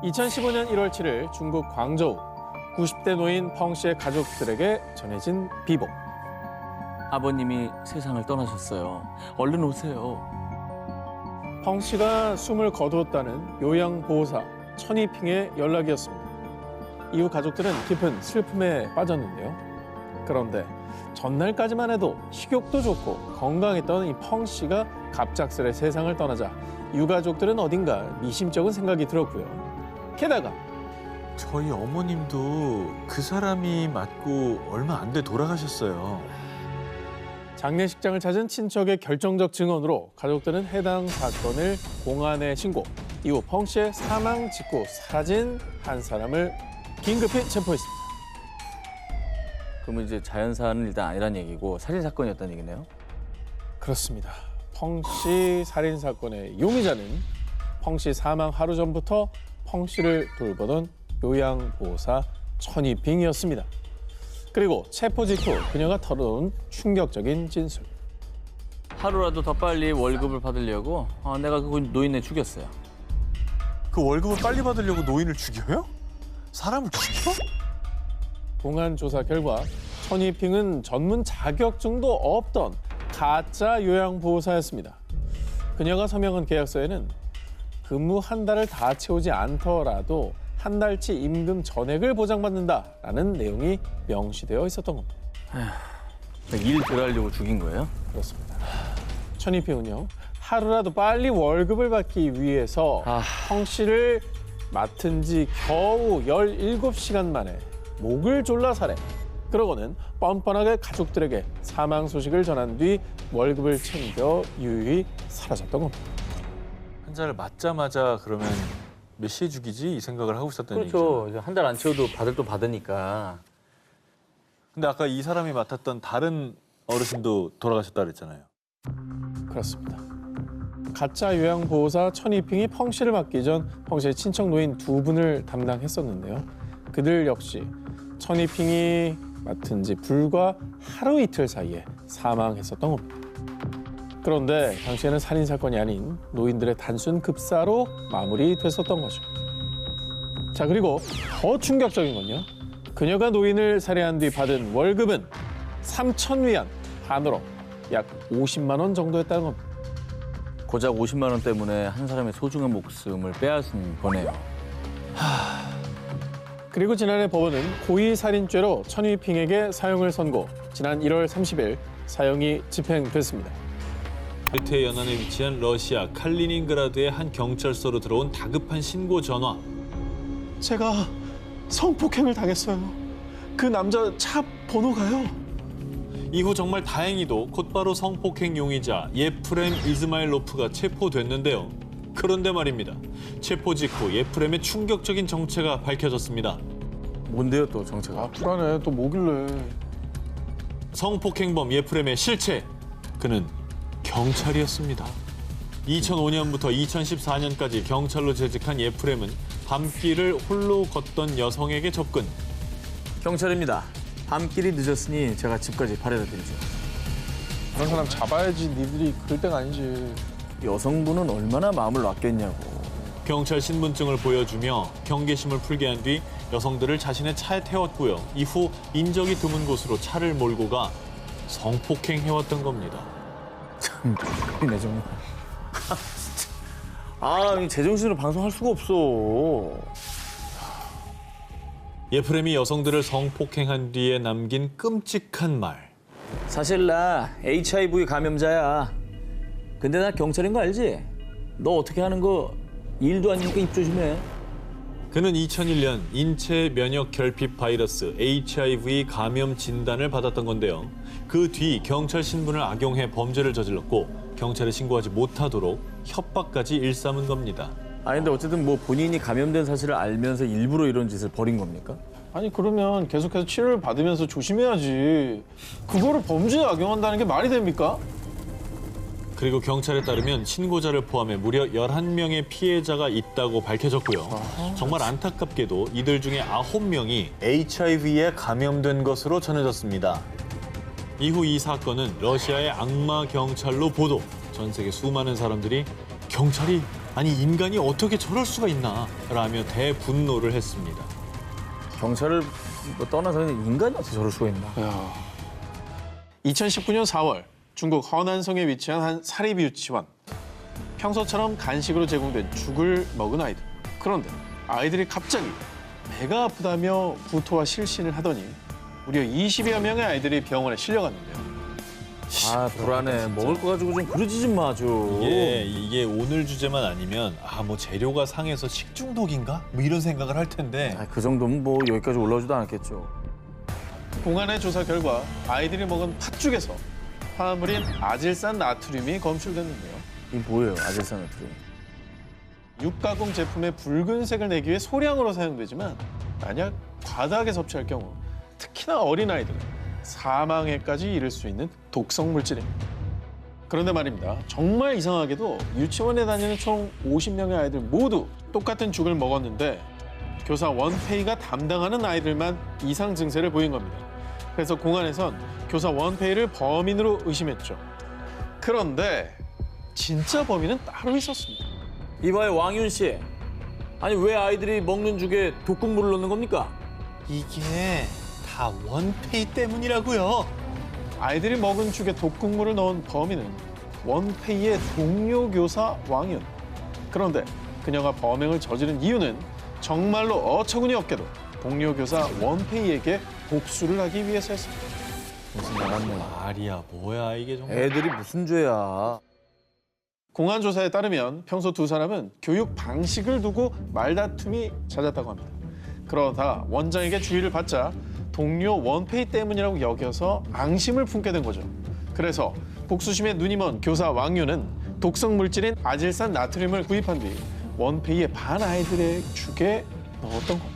(2015년 1월 7일) 중국 광저우 90대 노인 펑 씨의 가족들에게 전해진 비보. 아버님이 세상을 떠나셨어요. 얼른 오세요. 펑 씨가 숨을 거두었다는 요양보호사 천이핑의 연락이었습니다. 이후 가족들은 깊은 슬픔에 빠졌는데요. 그런데 전날까지만 해도 식욕도 좋고 건강했던 이 펑 씨가 갑작스레 세상을 떠나자 유가족들은 어딘가 미심쩍은 생각이 들었고요. 게다가 저희 어머님도 그 사람이 맞고 얼마 안 돼 돌아가셨어요. 장례식장을 찾은 친척의 결정적 증언으로 가족들은 해당 사건을 공안에 신고. 이후 펑 씨의 사망 직후 사라진 한 사람을 긴급히 체포했습니다. 그러면 이제 자연사는 일단 아니란 얘기고 살인 사건이었다는 얘기네요. 그렇습니다. 펑 씨 살인 사건의 용의자는 펑 씨 사망 하루 전부터 펑 씨를 돌보던 요양보호사 천이핑이었습니다. 그리고 체포 직후 그녀가 털어놓은 충격적인 진술. 하루라도 더 빨리 월급을 받으려고 내가 그 노인네 죽였어요. 그 월급을 빨리 받으려고 노인을 죽여요? 사람을 죽여? 공안 조사 결과 천이핑은 전문 자격증도 없던 가짜 요양보호사였습니다. 그녀가 서명한 계약서에는 근무 한 달을 다 채우지 않더라도 한 달치 임금 전액을 보장받는다라는 내용이 명시되어 있었던 겁니다. 일 들어가려고 죽인 거예요? 그렇습니다. 천이핑은요, 하루라도 빨리 월급을 받기 위해서 펑 씨를 맡은 지 겨우 17시간 만에 목을 졸라 살해. 그러고는 뻔뻔하게 가족들에게 사망 소식을 전한 뒤 월급을 챙겨 유유히 사라졌던 겁니다. 환자를 맞자마자 그러면 몇 시에 죽이지? 이 생각을 하고 있었던 그렇죠. 얘기죠. 한 달 안 채워도 받을 또 받으니까. 근데 아까 이 사람이 맡았던 다른 어르신도 돌아가셨다 그랬잖아요. 그렇습니다. 가짜 요양보호사 천이핑이 펑 씨를 맡기 전 펑 씨의 친척 노인 2분을 담당했었는데요. 그들 역시 천이핑이 맡은 지 불과 하루 이틀 사이에 사망했었던 겁니다. 그런데 당시에는 살인 사건이 아닌 노인들의 단순 급사로 마무리됐었던 거죠. 자, 그리고 더 충격적인 건요. 그녀가 노인을 살해한 뒤 받은 월급은 3,000위안, 한화로 약 50만 원 정도였다는 겁니다. 고작 50만 원 때문에 한 사람의 소중한 목숨을 빼앗은 거네요. 그리고 지난해 법원은 고의살인죄로 천이핑에게 사형을 선고. 지난 1월 30일 사형이 집행됐습니다. 베르트해 연안에 위치한 러시아 칼리닝그라드의 한 경찰서로 들어온 다급한 신고 전화. 제가 성폭행을 당했어요. 그 남자 차 번호가요. 이후 정말 다행히도 곧바로 성폭행 용의자 예프렘 이즈마일로프가 체포됐는데요. 그런데 말입니다. 체포 직후 예프렘의 충격적인 정체가 밝혀졌습니다. 뭔데요 또 정체가? 불안해. 또 뭐길래. 성폭행범 예프렘의 실체. 그는 경찰이었습니다. 2005년부터 2014년까지 경찰로 재직한 예프렘은 밤길을 홀로 걷던 여성에게 접근. 경찰입니다. 밤길이 늦었으니 제가 집까지 바래다 드리죠. 그런 사람 잡아야지. 니들이 그럴 때가 아니지. 여성분은 얼마나 마음을 놨겠냐고. 경찰 신분증을 보여주며 경계심을 풀게 한 뒤 여성들을 자신의 차에 태웠고요. 이후 인적이 드문 곳으로 차를 몰고 가 성폭행해왔던 겁니다. 네 정말. 아, 이 제정신으로 방송할 수가 없어. 예프렘이 여성들을 성폭행한 뒤에 남긴 끔찍한 말. 사실 나 HIV 감염자야. 근데 나 경찰인 거 알지? 너 어떻게 하는 거 일도 아니니까 입 조심해. 그는 2001년 인체 면역 결핍 바이러스 HIV 감염 진단을 받았던 건데요. 그 뒤 경찰 신분을 악용해 범죄를 저질렀고 경찰에 신고하지 못하도록 협박까지 일삼은 겁니다. 아니 근데 어쨌든 뭐 본인이 감염된 사실을 알면서 일부러 이런 짓을 벌인 겁니까? 아니 그러면 계속해서 치료를 받으면서 조심해야지. 그거를 범죄에 악용한다는 게 말이 됩니까? 그리고 경찰에 따르면 신고자를 포함해 무려 11명의 피해자가 있다고 밝혀졌고요. 정말 안타깝게도 이들 중에 9명이 HIV에 감염된 것으로 전해졌습니다. 이후 이 사건은 러시아의 악마 경찰로 보도. 전 세계 수많은 사람들이 경찰이, 아니 인간이 어떻게 저럴 수가 있나 라며 대분노를 했습니다. 경찰을 뭐 떠나서 인간이 어떻게 저럴 수가 있나? 2019년 4월 중국 허난성에 위치한 한 사립 유치원. 평소처럼 간식으로 제공된 죽을 먹은 아이들. 그런데 아이들이 갑자기 배가 아프다며 구토와 실신을 하더니 무려 20여 명의 아이들이 병원에 실려갔는데요. 아 불안해. 먹을 거 가지고 좀 그러지 좀 마 좀. 이게 오늘 주제만 아니면 뭐 재료가 상해서 식중독인가? 뭐 이런 생각을 할 텐데. 그 정도면 뭐 여기까지 올라오지도 않았겠죠. 공안의 조사 결과 아이들이 먹은 팥죽에서 화합물인 아질산 나트륨이 검출됐는데요. 이게 뭐예요? 아질산나트륨. 육가공 제품의 붉은색을 내기 위해 소량으로 사용되지만 만약 과다하게 섭취할 경우 특히나 어린아이들은 사망에까지 이를 수 있는 독성 물질입니다. 그런데 말입니다. 정말 이상하게도 유치원에 다니는 총 50명의 아이들 모두 똑같은 죽을 먹었는데 교사 원페이가 담당하는 아이들만 이상 증세를 보인 겁니다. 그래서 공안에선 교사 원페이를 범인으로 의심했죠. 그런데 진짜 범인은 따로 있었습니다. 이봐요 왕윤 씨. 아니 왜 아이들이 먹는 죽에 독극물을 넣는 겁니까? 이게 다 원페이 때문이라고요. 아이들이 먹은 죽에 독극물을 넣은 범인은 원페이의 동료 교사 왕윤. 그런데 그녀가 범행을 저지른 이유는 정말로 어처구니 없게도 동료 교사 원페이에게 복수를 하기 위해서였습니다. 무슨 나갔네. 말이야 뭐야 이게 정말. 애들이 무슨 죄야. 공안 조사에 따르면 평소 두 사람은 교육 방식을 두고 말다툼이 잦았다고 합니다. 그러다 원장에게 주의를 받자 동료 원페이 때문이라고 여겨서 앙심을 품게 된 거죠. 그래서 복수심에 눈이 먼 교사 왕윤은 독성 물질인 아질산 나트륨을 구입한 뒤 원페이의 반 아이들의 죽에 넣었던 겁니다.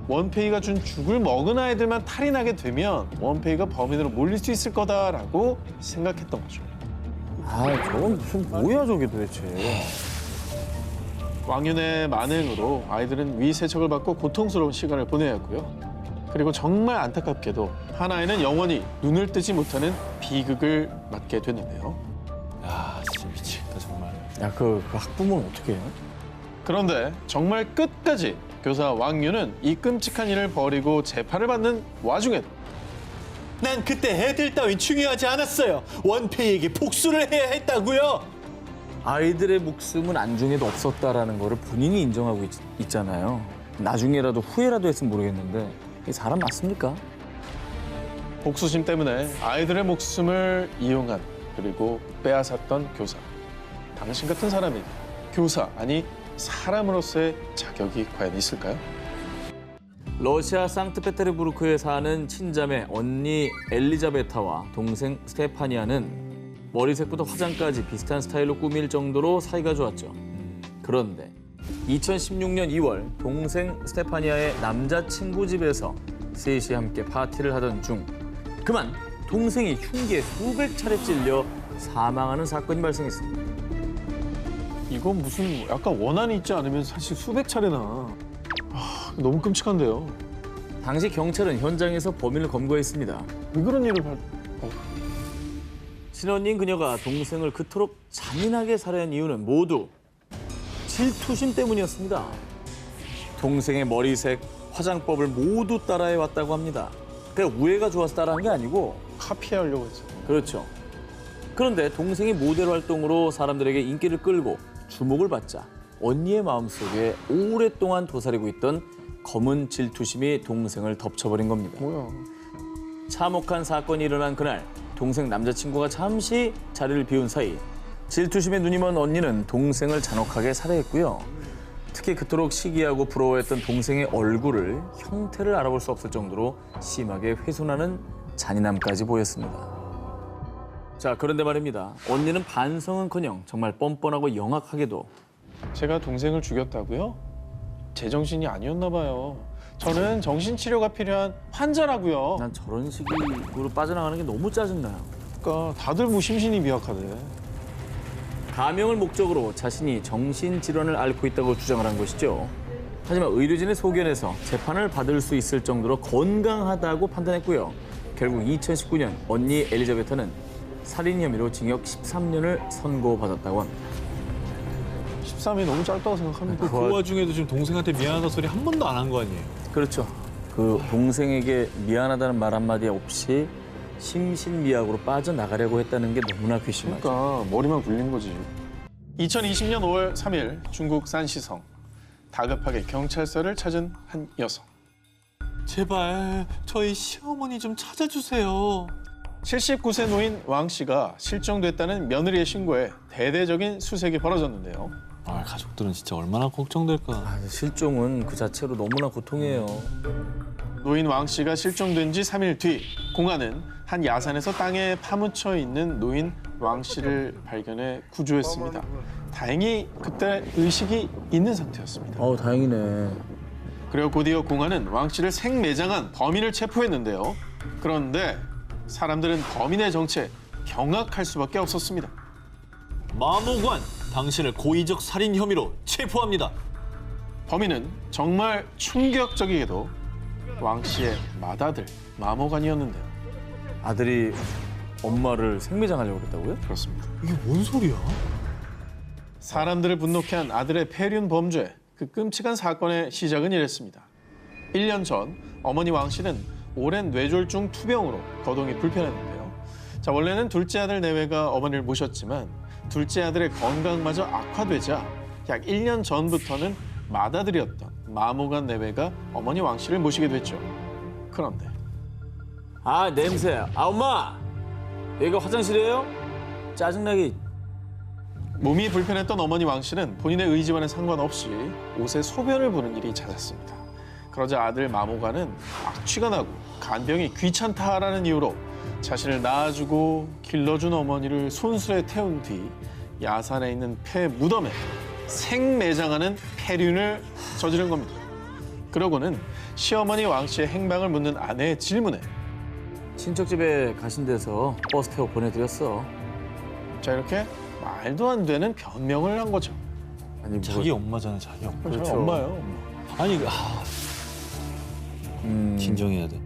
원페이가 준 죽을 먹은 아이들만 탈이 나게 되면 원페이가 범인으로 몰릴 수 있을 거다라고 생각했던 거죠. 아 저건 무슨 뭐야 저게 도대체. 왕윤의 만행으로 아이들은 위세척을 받고 고통스러운 시간을 보내야 했고요. 그리고 정말 안타깝게도 한 아이는 영원히 눈을 뜨지 못하는 비극을 맞게 됐는데요. 야 진짜 미치겠다 정말. 야 그 학부모는 어떻게 해요? 그런데 정말 끝까지 교사 왕윤은 이 끔찍한 일을 벌이고 재판을 받는 와중에도 난 그때 애들 따윈 중요하지 않았어요. 원페이에게 복수를 해야 했다고요. 아이들의 목숨은 안중에도 없었다라는 거를 본인이 인정하고 있잖아요. 나중에라도 후회라도 했으면 모르겠는데 이게 사람 맞습니까? 복수심 때문에 아이들의 목숨을 이용한 그리고 빼앗았던 교사. 당신 같은 사람이 교사, 아니 사람으로서의 자격이 과연 있을까요? 러시아 상트페테르부르크에 사는 친자매 언니 엘리자베타와 동생 스테파니아는 머리색부터 화장까지 비슷한 스타일로 꾸밀 정도로 사이가 좋았죠. 그런데 2016년 2월 동생 스테파니아의 남자친구 집에서 셋이 함께 파티를 하던 중 그만 동생이 흉기에 수백 차례 찔려 사망하는 사건이 발생했습니다. 이건 무슨 약간 원한이 있지 않으면 사실 수백 차례나. 너무 끔찍한데요. 당시 경찰은 현장에서 범인을 검거했습니다. 왜 그런 일을 신원인 그녀가 동생을 그토록 잔인하게 살해한 이유는 모두 질투심 때문이었습니다. 동생의 머리색, 화장법을 모두 따라해 왔다고 합니다. 그냥 우애가 좋아서 따라한 게 아니고 카피하려고 했죠. 그렇죠. 그런데 동생이 모델 활동으로 사람들에게 인기를 끌고 주목을 받자 언니의 마음속에 오랫동안 도사리고 있던 검은 질투심이 동생을 덮쳐버린 겁니다. 뭐야. 참혹한 사건이 일어난 그날 동생 남자친구가 잠시 자리를 비운 사이 질투심에 눈이 먼 언니는 동생을 잔혹하게 살해했고요. 특히 그토록 시기하고 부러워했던 동생의 얼굴을 형태를 알아볼 수 없을 정도로 심하게 훼손하는 잔인함까지 보였습니다. 자, 그런데 말입니다. 언니는 반성은커녕 정말 뻔뻔하고 영악하게도 제가 동생을 죽였다고요? 제정신이 아니었나 봐요. 저는 정신치료가 필요한 환자라고요. 난 저런 식으로 빠져나가는 게 너무 짜증나요. 그러니까 다들 무심신이 미약하대. 가명을 목적으로 자신이 정신질환을 앓고 있다고 주장을 한 것이죠. 하지만 의료진의 소견에서 재판을 받을 수 있을 정도로 건강하다고 판단했고요. 결국 2019년 언니 엘리자베타는 살인 혐의로 징역 13년을 선고받았다고 합니다. 13이 너무 짧다고 생각합니다. 그 와중에도 지금 동생한테 미안하다 소리 한 번도 안 한 거 아니에요? 그렇죠. 그 동생에게 미안하다는 말 한마디 없이 심신미약으로 빠져나가려고 했다는 게 너무나 괘씸하죠. 그러니까 머리만 굴린 거지. 2020년 5월 3일 중국 산시성. 다급하게 경찰서를 찾은 한 여성. 제발 저희 시어머니 좀 찾아주세요. 79세 노인 왕 씨가 실종됐다는 며느리의 신고에 대대적인 수색이 벌어졌는데요. 아, 가족들은 진짜 얼마나 걱정될까. 아, 실종은 그 자체로 너무나 고통이에요. 노인 왕 씨가 실종된 지 3일 뒤 공안은 한 야산에서 땅에 파묻혀 있는 노인 왕 씨를 발견해 구조했습니다. 다행히 그때 의식이 있는 상태였습니다. 다행이네. 그리고 곧이어 공안은 왕 씨를 생매장한 범인을 체포했는데요. 그런데 사람들은 범인의 정체에 경악할 수밖에 없었습니다. 마모관, 당신을 고의적 살인 혐의로 체포합니다. 범인은 정말 충격적이게도 왕 씨의 맏아들 마모관이었는데요. 아들이 엄마를 생매장하려고 그랬다고요? 그렇습니다. 이게 뭔 소리야? 사람들을 분노케 한 아들의 폐륜 범죄, 그 끔찍한 사건의 시작은 이랬습니다. 1년 전 어머니 왕 씨는 오랜 뇌졸중 투병으로 거동이 불편했는데요. 자, 원래는 둘째 아들 내외가 어머니를 모셨지만 둘째 아들의 건강마저 악화되자 약 1년 전부터는 맏아들이었던 마모관 내외가 어머니 왕 씨를 모시게 됐죠. 그런데 아, 냄새. 아, 엄마! 여기가 화장실이에요? 짜증나게. 몸이 불편했던 어머니 왕 씨는 본인의 의지와는 상관없이 옷에 소변을 보는 일이 잦았습니다. 그러자 아들 마모관은 악취가 나고 간병이 귀찮다라는 이유로 자신을 낳아주고 길러준 어머니를 손수레 태운 뒤 야산에 있는 폐 무덤에 생매장하는 폐륜을 저지른 겁니다. 그러고는 시어머니 왕 씨의 행방을 묻는 아내의 질문에 친척 집에 가신 데서 버스 태워 보내드렸어. 자, 이렇게 말도 안 되는 변명을 한 거죠. 아니, 뭐, 자기 엄마잖아, 자기 엄마. 그렇죠. 엄마예요. 엄마. 아니, 음, 진정해야 돼.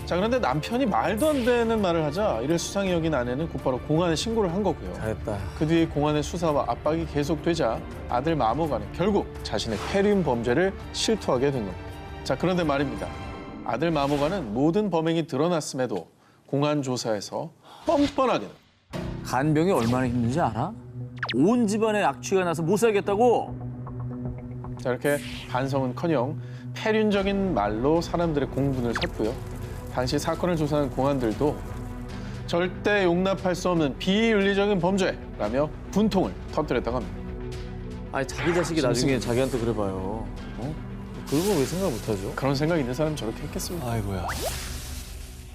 자, 그런데 남편이 말도 안 되는 말을 하자 이를 수상히 여긴 아내는 곧바로 공안에 신고를 한 거고요. 잘했다. 그 뒤에 공안의 수사와 압박이 계속되자 아들 마모관은 결국 자신의 폐륜 범죄를 실토하게 된 겁니다. 자, 그런데 말입니다. 아들 마모관은 모든 범행이 드러났음에도 공안 조사에서 뻔뻔하게 간병이 얼마나 힘든지 알아? 온 집안에 악취가 나서 못 살겠다고? 자, 이렇게 반성은커녕 폐륜적인 말로 사람들의 공분을 샀고요. 당시 사건을 조사한 공안들도 절대 용납할 수 없는 비윤리적인 범죄라며 분통을 터뜨렸다고 합니다. 아니, 자기 자식이 나중에 자기한테 그래봐요. 그런 거 왜 생각 못하죠? 그런 생각 있는 사람은 저렇게 했겠습니까? 아이고야.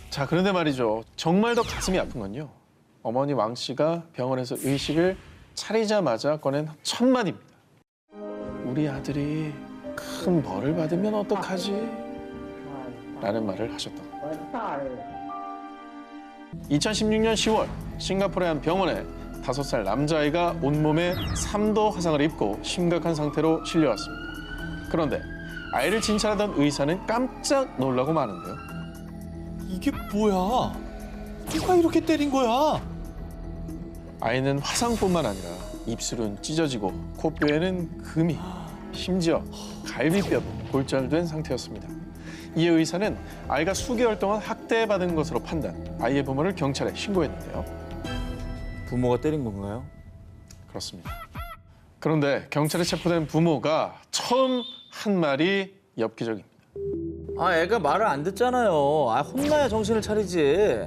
자, 그런데 말이죠. 정말 더 가슴이 아픈 건요. 어머니 왕 씨가 병원에서 의식을 차리자마자 꺼낸 첫 마디입니다. 우리 아들이 큰 벌을 받으면 어떡하지? 라는 말을 하셨다. 2016년 10월 싱가포르의 한 병원에 5살 남자아이가 온몸에 3도 화상을 입고 심각한 상태로 실려왔습니다. 그런데 아이를 진찰하던 의사는 깜짝 놀라고 마는데요. 이게 뭐야? 누가 이렇게 때린 거야? 아이는 화상뿐만 아니라 입술은 찢어지고 코뼈에는 금이, 심지어 갈비뼈도 골절된 상태였습니다. 이에 의사는 아이가 수개월 동안 학대받은 것으로 판단, 아이의 부모를 경찰에 신고했는데요. 부모가 때린 건가요? 그렇습니다. 그런데 경찰에 체포된 부모가 처음 한 말이 엽기적입니다. 아, 애가 말을 안 듣잖아요. 아, 혼나야 정신을 차리지.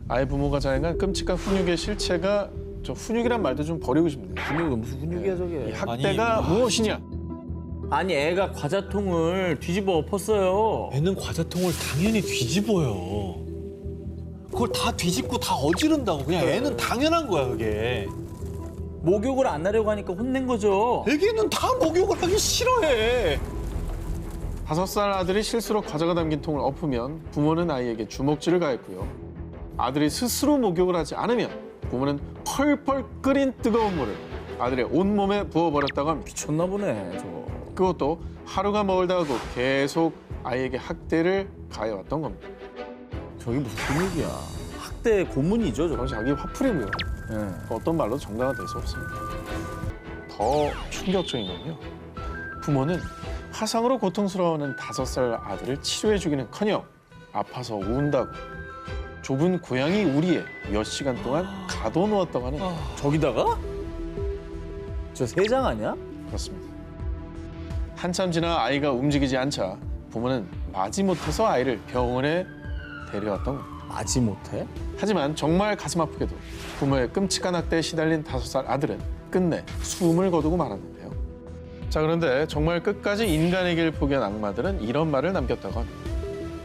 아이 부모가 자행한 끔찍한 훈육의 실체가 저 훈육이란 말도 좀 버리고 싶네요. 훈육이 무슨 훈육이야, 이 저게. 학대가 아니, 무엇이냐? 아니, 애가 과자통을 뒤집어 엎었어요. 애는 과자통을 당연히 뒤집어요. 그걸 다 뒤집고 다 어지른다고. 그냥 애는 당연한 거야, 그게. 목욕을 안 하려고 하니까 혼낸 거죠. 애기는 다 목욕을 하기 싫어해. 5살 아들이 실수로 과자가 담긴 통을 엎으면 부모는 아이에게 주먹질을 가했고요. 아들이 스스로 목욕을 하지 않으면 부모는 펄펄 끓인 뜨거운 물을 아들의 온몸에 부어버렸다고 합니다. 미쳤나 보네, 저거. 그것도 하루가 멀다 하고 계속 아이에게 학대를 가해왔던 겁니다. 저게 무슨 훈육이야. 학대 고문이죠, 저거. 그건 자기 화풀이고요. 예. 어떤 말로 정당화 될 수 없습니다. 더 충격적인 건요. 부모는 화상으로 고통스러워하는 5살 아들을 치료해주기는커녕 아파서 운다고 좁은 고양이 우리에 몇 시간 동안 가둬놓았다고 하는 저기다가? 저 3장 아니야? 그렇습니다. 한참 지나 아이가 움직이지 않자 부모는 마지못해서 아이를 병원에 데려왔던 겁니다. 마지못해? 하지만 정말 가슴 아프게도 부모의 끔찍한 학대에 시달린 5살 아들은 끝내 숨을 거두고 말았는데요. 자, 그런데 정말 끝까지 인간의 길을 포기한 악마들은 이런 말을 남겼다고 합니다.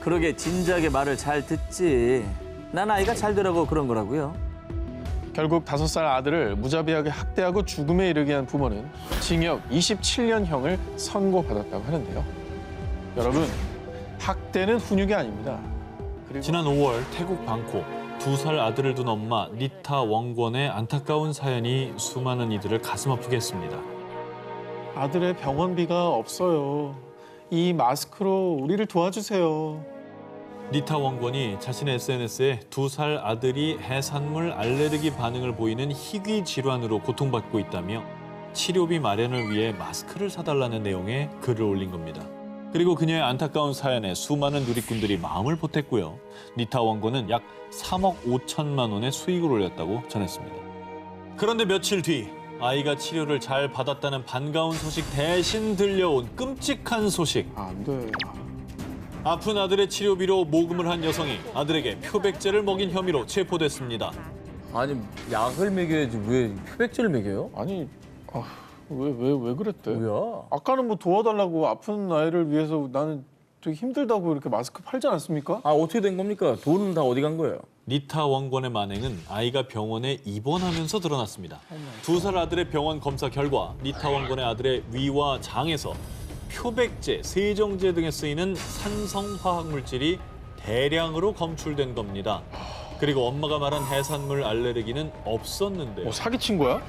그러게 진작에 말을 잘 듣지. 난 아이가 잘 되라고 그런 거라고요. 결국 5살 아들을 무자비하게 학대하고 죽음에 이르게 한 부모는 징역 27년형을 선고받았다고 하는데요. 여러분, 학대는 훈육이 아닙니다. 그리고 지난 5월 태국 방콕 2살 아들을 둔 엄마 리타 웡권의 안타까운 사연이 수많은 이들을 가슴 아프게 했습니다. 아들의 병원비가 없어요. 이 마스크로 우리를 도와주세요. 리타 웡권이 자신의 SNS에 2살 아들이 해산물 알레르기 반응을 보이는 희귀 질환으로 고통받고 있다며 치료비 마련을 위해 마스크를 사달라는 내용의 글을 올린 겁니다. 그리고 그녀의 안타까운 사연에 수많은 누리꾼들이 마음을 보탰고요. 리타 웡권은 약 3억 5천만 원의 수익을 올렸다고 전했습니다. 그런데 며칠 뒤 아이가 치료를 잘 받았다는 반가운 소식 대신 들려온 끔찍한 소식. 안 돼. 아픈 아들의 치료비로 모금을 한 여성이 아들에게 표백제를 먹인 혐의로 체포됐습니다. 아니, 약을 먹여야지 왜 표백제를 먹여요? 아니, 왜 그랬대? 뭐야? 아까는 뭐 도와달라고 아픈 아이를 위해서 나는 되게 힘들다고 이렇게 마스크 팔지 않았습니까? 아, 어떻게 된 겁니까? 돈은 다 어디 간 거예요? 리타 웡권의 만행은 아이가 병원에 입원하면서 드러났습니다. 2살 아들의 병원 검사 결과 리타 웡권의 아들의 위와 장에서 표백제, 세정제 등에 쓰이는 산성화학 물질이 대량으로 검출된 겁니다. 그리고 엄마가 말한 해산물 알레르기는 없었는데요. 사기친 거야?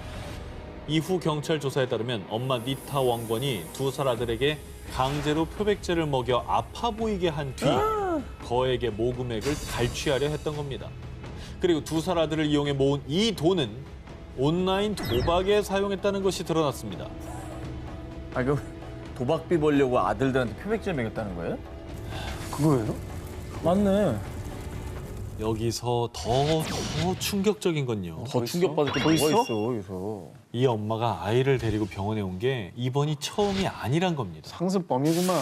이후 경찰 조사에 따르면 엄마 리타 웡권이 2살 아들에게 강제로 표백제를 먹여 아파 보이게 한 뒤 거액의 모금액을 갈취하려 했던 겁니다. 그리고 2살 아들을 이용해 모은 이 돈은 온라인 도박에 사용했다는 것이 드러났습니다. 아, 그 도박비 벌려고 아들들한테 표백제를 먹였다는 거예요? 그거예요? 맞네. 여기서 더 충격적인 건요. 더 충격받을 게 더 뭐가 있어? 있어, 여기서. 이 엄마가 아이를 데리고 병원에 온 게 이번이 처음이 아니란 겁니다. 상습범이구만.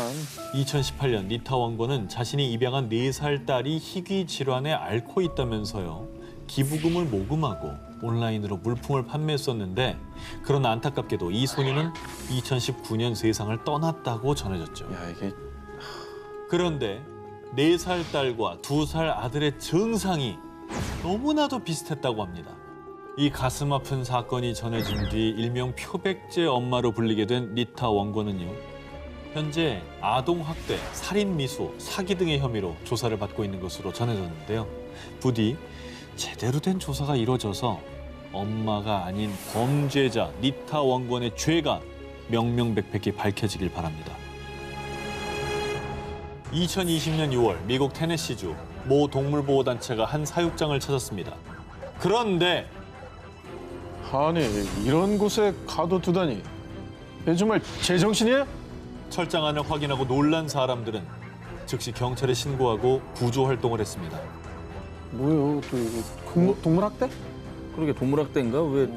2018년 리타 웡권은 자신이 입양한 4살 딸이 희귀 질환에 앓고 있다면서요. 기부금을 모금하고 온라인으로 물품을 판매했었는데 그러나 안타깝게도 이 소녀는 2019년 세상을 떠났다고 전해졌죠. 야, 이게 그런데 4살 딸과 2살 아들의 증상이 너무나도 비슷했다고 합니다. 이 가슴 아픈 사건이 전해진 뒤 일명 표백제 엄마로 불리게 된 리타 웡권은요. 현재 아동학대, 살인미수, 사기 등의 혐의로 조사를 받고 있는 것으로 전해졌는데요. 부디 제대로 된 조사가 이루어져서 엄마가 아닌 범죄자 니타 원건의 죄가 명명백백히 밝혀지길 바랍니다. 2020년 6월 미국 테네시주 모 동물보호단체가 한 사육장을 찾았습니다. 그런데 아니 이런 곳에 가둬두다니. 얘 정말 제정신이야? 철장 안을 확인하고 놀란 사람들은 즉시 경찰에 신고하고 구조 활동을 했습니다. 뭐요? 또 이거 동물학대? 그러게 동물학대인가? 왜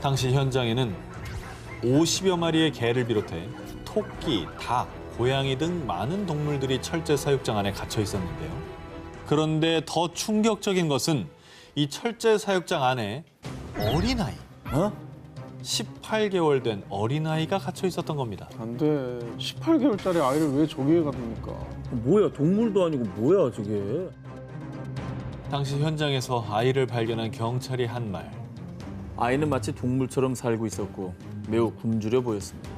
당시 현장에는 50여 마리의 개를 비롯해 토끼, 닭, 고양이 등 많은 동물들이 철제 사육장 안에 갇혀 있었는데요. 그런데 더 충격적인 것은 이 철제 사육장 안에 어린아이, 18개월 된 어린아이가 갇혀 있었던 겁니다. 안 돼. 18개월짜리 아이를 왜 저기에 가둡니까? 뭐야? 동물도 아니고 뭐야 저게? 당시 현장에서 아이를 발견한 경찰이 한 말. 아이는 마치 동물처럼 살고 있었고 매우 굶주려 보였습니다.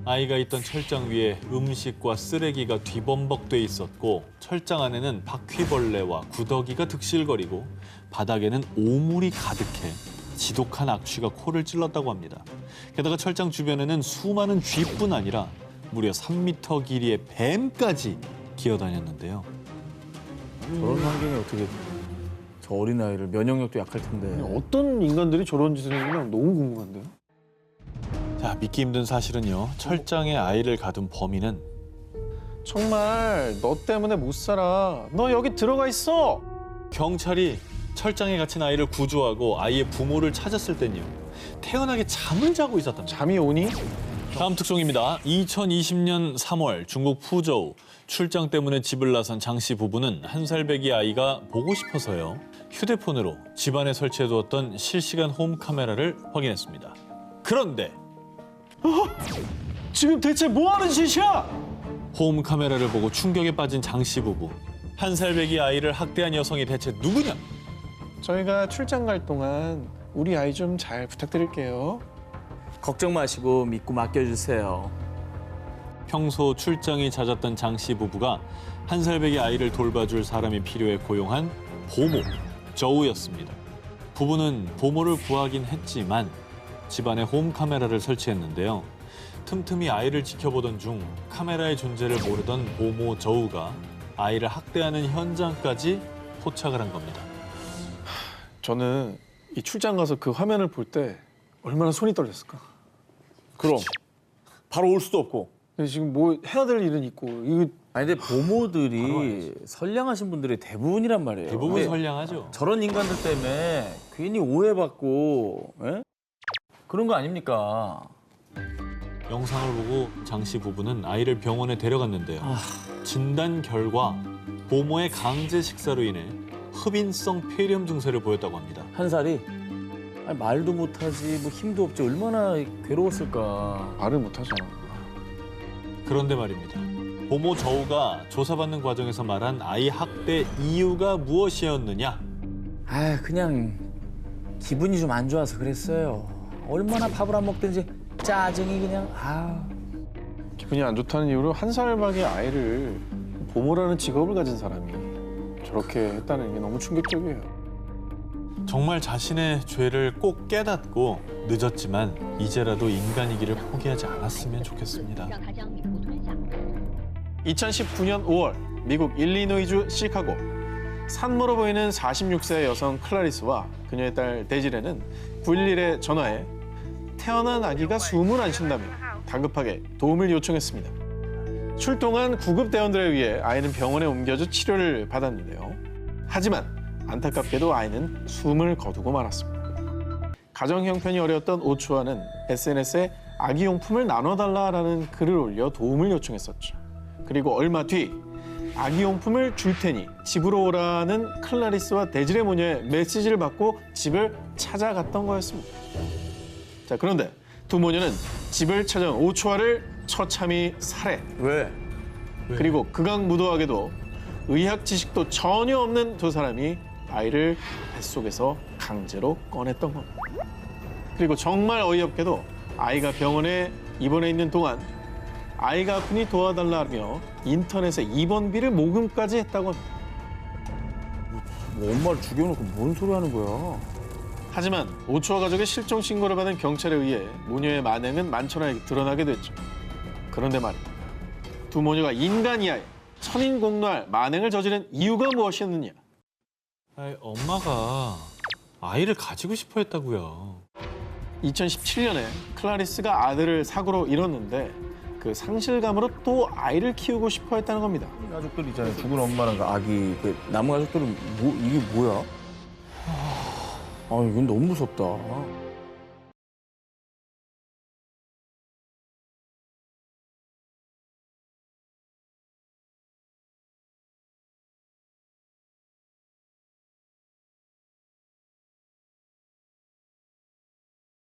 아이가 있던 철장 위에 음식과 쓰레기가 뒤범벅돼 있었고 철장 안에는 바퀴벌레와 구더기가 득실거리고 바닥에는 오물이 가득해 지독한 악취가 코를 찔렀다고 합니다. 게다가 철장 주변에는 수많은 쥐뿐 아니라 무려 3m 길이의 뱀까지 기어다녔는데요. 저런 환경에 어떻게 저 어린아이를 면역력도 약할 텐데. 어떤 인간들이 저런 짓을 했나 너무 궁금한데요. 자, 믿기 힘든 사실은요. 철장에 아이를 가둔 범인은 정말 너 때문에 못 살아. 너 여기 들어가 있어. 경찰이 철장에 갇힌 아이를 구조하고 아이의 부모를 찾았을 땐요. 태연하게 잠을 자고 있었답니다. 잠이 오니? 다음 특종입니다. 2020년 3월 중국 푸저우 출장 때문에 집을 나선 장 씨 부부는 한 살 배기 아이가 보고 싶어서요. 휴대폰으로 집안에 설치해두었던 실시간 홈 카메라를 확인했습니다. 그런데 지금 대체 뭐 하는 짓이야? 홈 카메라를 보고 충격에 빠진 장 씨 부부. 한 살 배기 아이를 학대한 여성이 대체 누구냐? 저희가 출장 갈 동안 우리 아이 좀 잘 부탁드릴게요. 걱정 마시고 믿고 맡겨주세요. 평소 출장이 잦았던 장 씨 부부가 한 살 배기 아이를 돌봐줄 사람이 필요해 고용한 보모, 저우였습니다. 부부는 보모를 구하긴 했지만 집안에 홈 카메라를 설치했는데요. 틈틈이 아이를 지켜보던 중 카메라의 존재를 모르던 보모 저우가 아이를 학대하는 현장까지 포착을 한 겁니다. 저는 이 출장 가서 그 화면을 볼 때 얼마나 손이 떨렸을까. 그럼 바로 올 수도 없고. 근데 지금 뭐 해야 될 일은 있고 이거 아니 근데 보모들이 선량하신 분들이 대부분이란 말이에요. 대부분 근데 선량하죠. 저런 인간들 때문에 괜히 오해받고 그런 거 아닙니까? 영상을 보고 장 씨 부부는 아이를 병원에 데려갔는데요. 진단 결과 보모의 강제 식사로 인해 흡인성 폐렴 증세를 보였다고 합니다. 한 살이 아니, 말도 못하지 뭐 힘도 없지 얼마나 괴로웠을까. 말을 못하잖아. 그런데 말입니다. 보모 저우가 조사받는 과정에서 말한 아이 학대 이유가 무엇이었느냐? 아 그냥 기분이 좀 안 좋아서 그랬어요. 얼마나 밥을 안 먹든지 짜증이 그냥 기분이 안 좋다는 이유로 한 살 밖의 아이를 보모라는 직업을 가진 사람이 저렇게 했다는 게 너무 충격적이에요. 정말 자신의 죄를 꼭 깨닫고 늦었지만 이제라도 인간이기를 포기하지 않았으면 좋겠습니다. 2019년 5월 미국 일리노이주 시카고 산모로 보이는 46세 여성 클라리스와 그녀의 딸 데지레는 911에 전화해 태어난 아기가 숨을 안 쉰다며 다급하게 도움을 요청했습니다. 출동한 구급대원들에 의해 아이는 병원에 옮겨져 치료를 받았는데요. 하지만 안타깝게도 아이는 숨을 거두고 말았습니다. 가정 형편이 어려웠던 오추아는 SNS에 아기용품을 나눠달라라는 글을 올려 도움을 요청했었죠. 그리고 얼마 뒤 아기용품을 줄 테니 집으로 오라는 클라리스와 데지레 모녀의 메시지를 받고 집을 찾아갔던 거였습니다. 자, 그런데 두 모녀는 집을 찾아온 오추아를 처참히 살해. 왜? 그리고 극악무도하게도 의학 지식도 전혀 없는 두 사람이 아이를 뱃속에서 강제로 꺼냈던 겁니다. 그리고 정말 어이없게도 아이가 병원에 입원해 있는 동안 아이가 아프니 도와달라며 인터넷에 입원비를 모금까지 했다고 합니다. 뭐 엄마를 죽여놓고 뭔 소리 하는 거야? 하지만 오초와 가족의 실종 신고를 받은 경찰에 의해 모녀의 만행은 만천하에 드러나게 됐죠. 그런데 말이야, 두 모녀가 인간 이하의 천인공노할 만행을 저지른 이유가 무엇이었느냐? 아이, 엄마가 아이를 가지고 싶어 했다고요. 2017년에 클라리스가 아들을 사고로 잃었는데 그 상실감으로 또 아이를 키우고 싶어 했다는 겁니다. 가족들 있잖아요. 죽은 엄마랑 그 아기. 그 남은 가족들은 이게 뭐야? 아, 이건 너무 무섭다.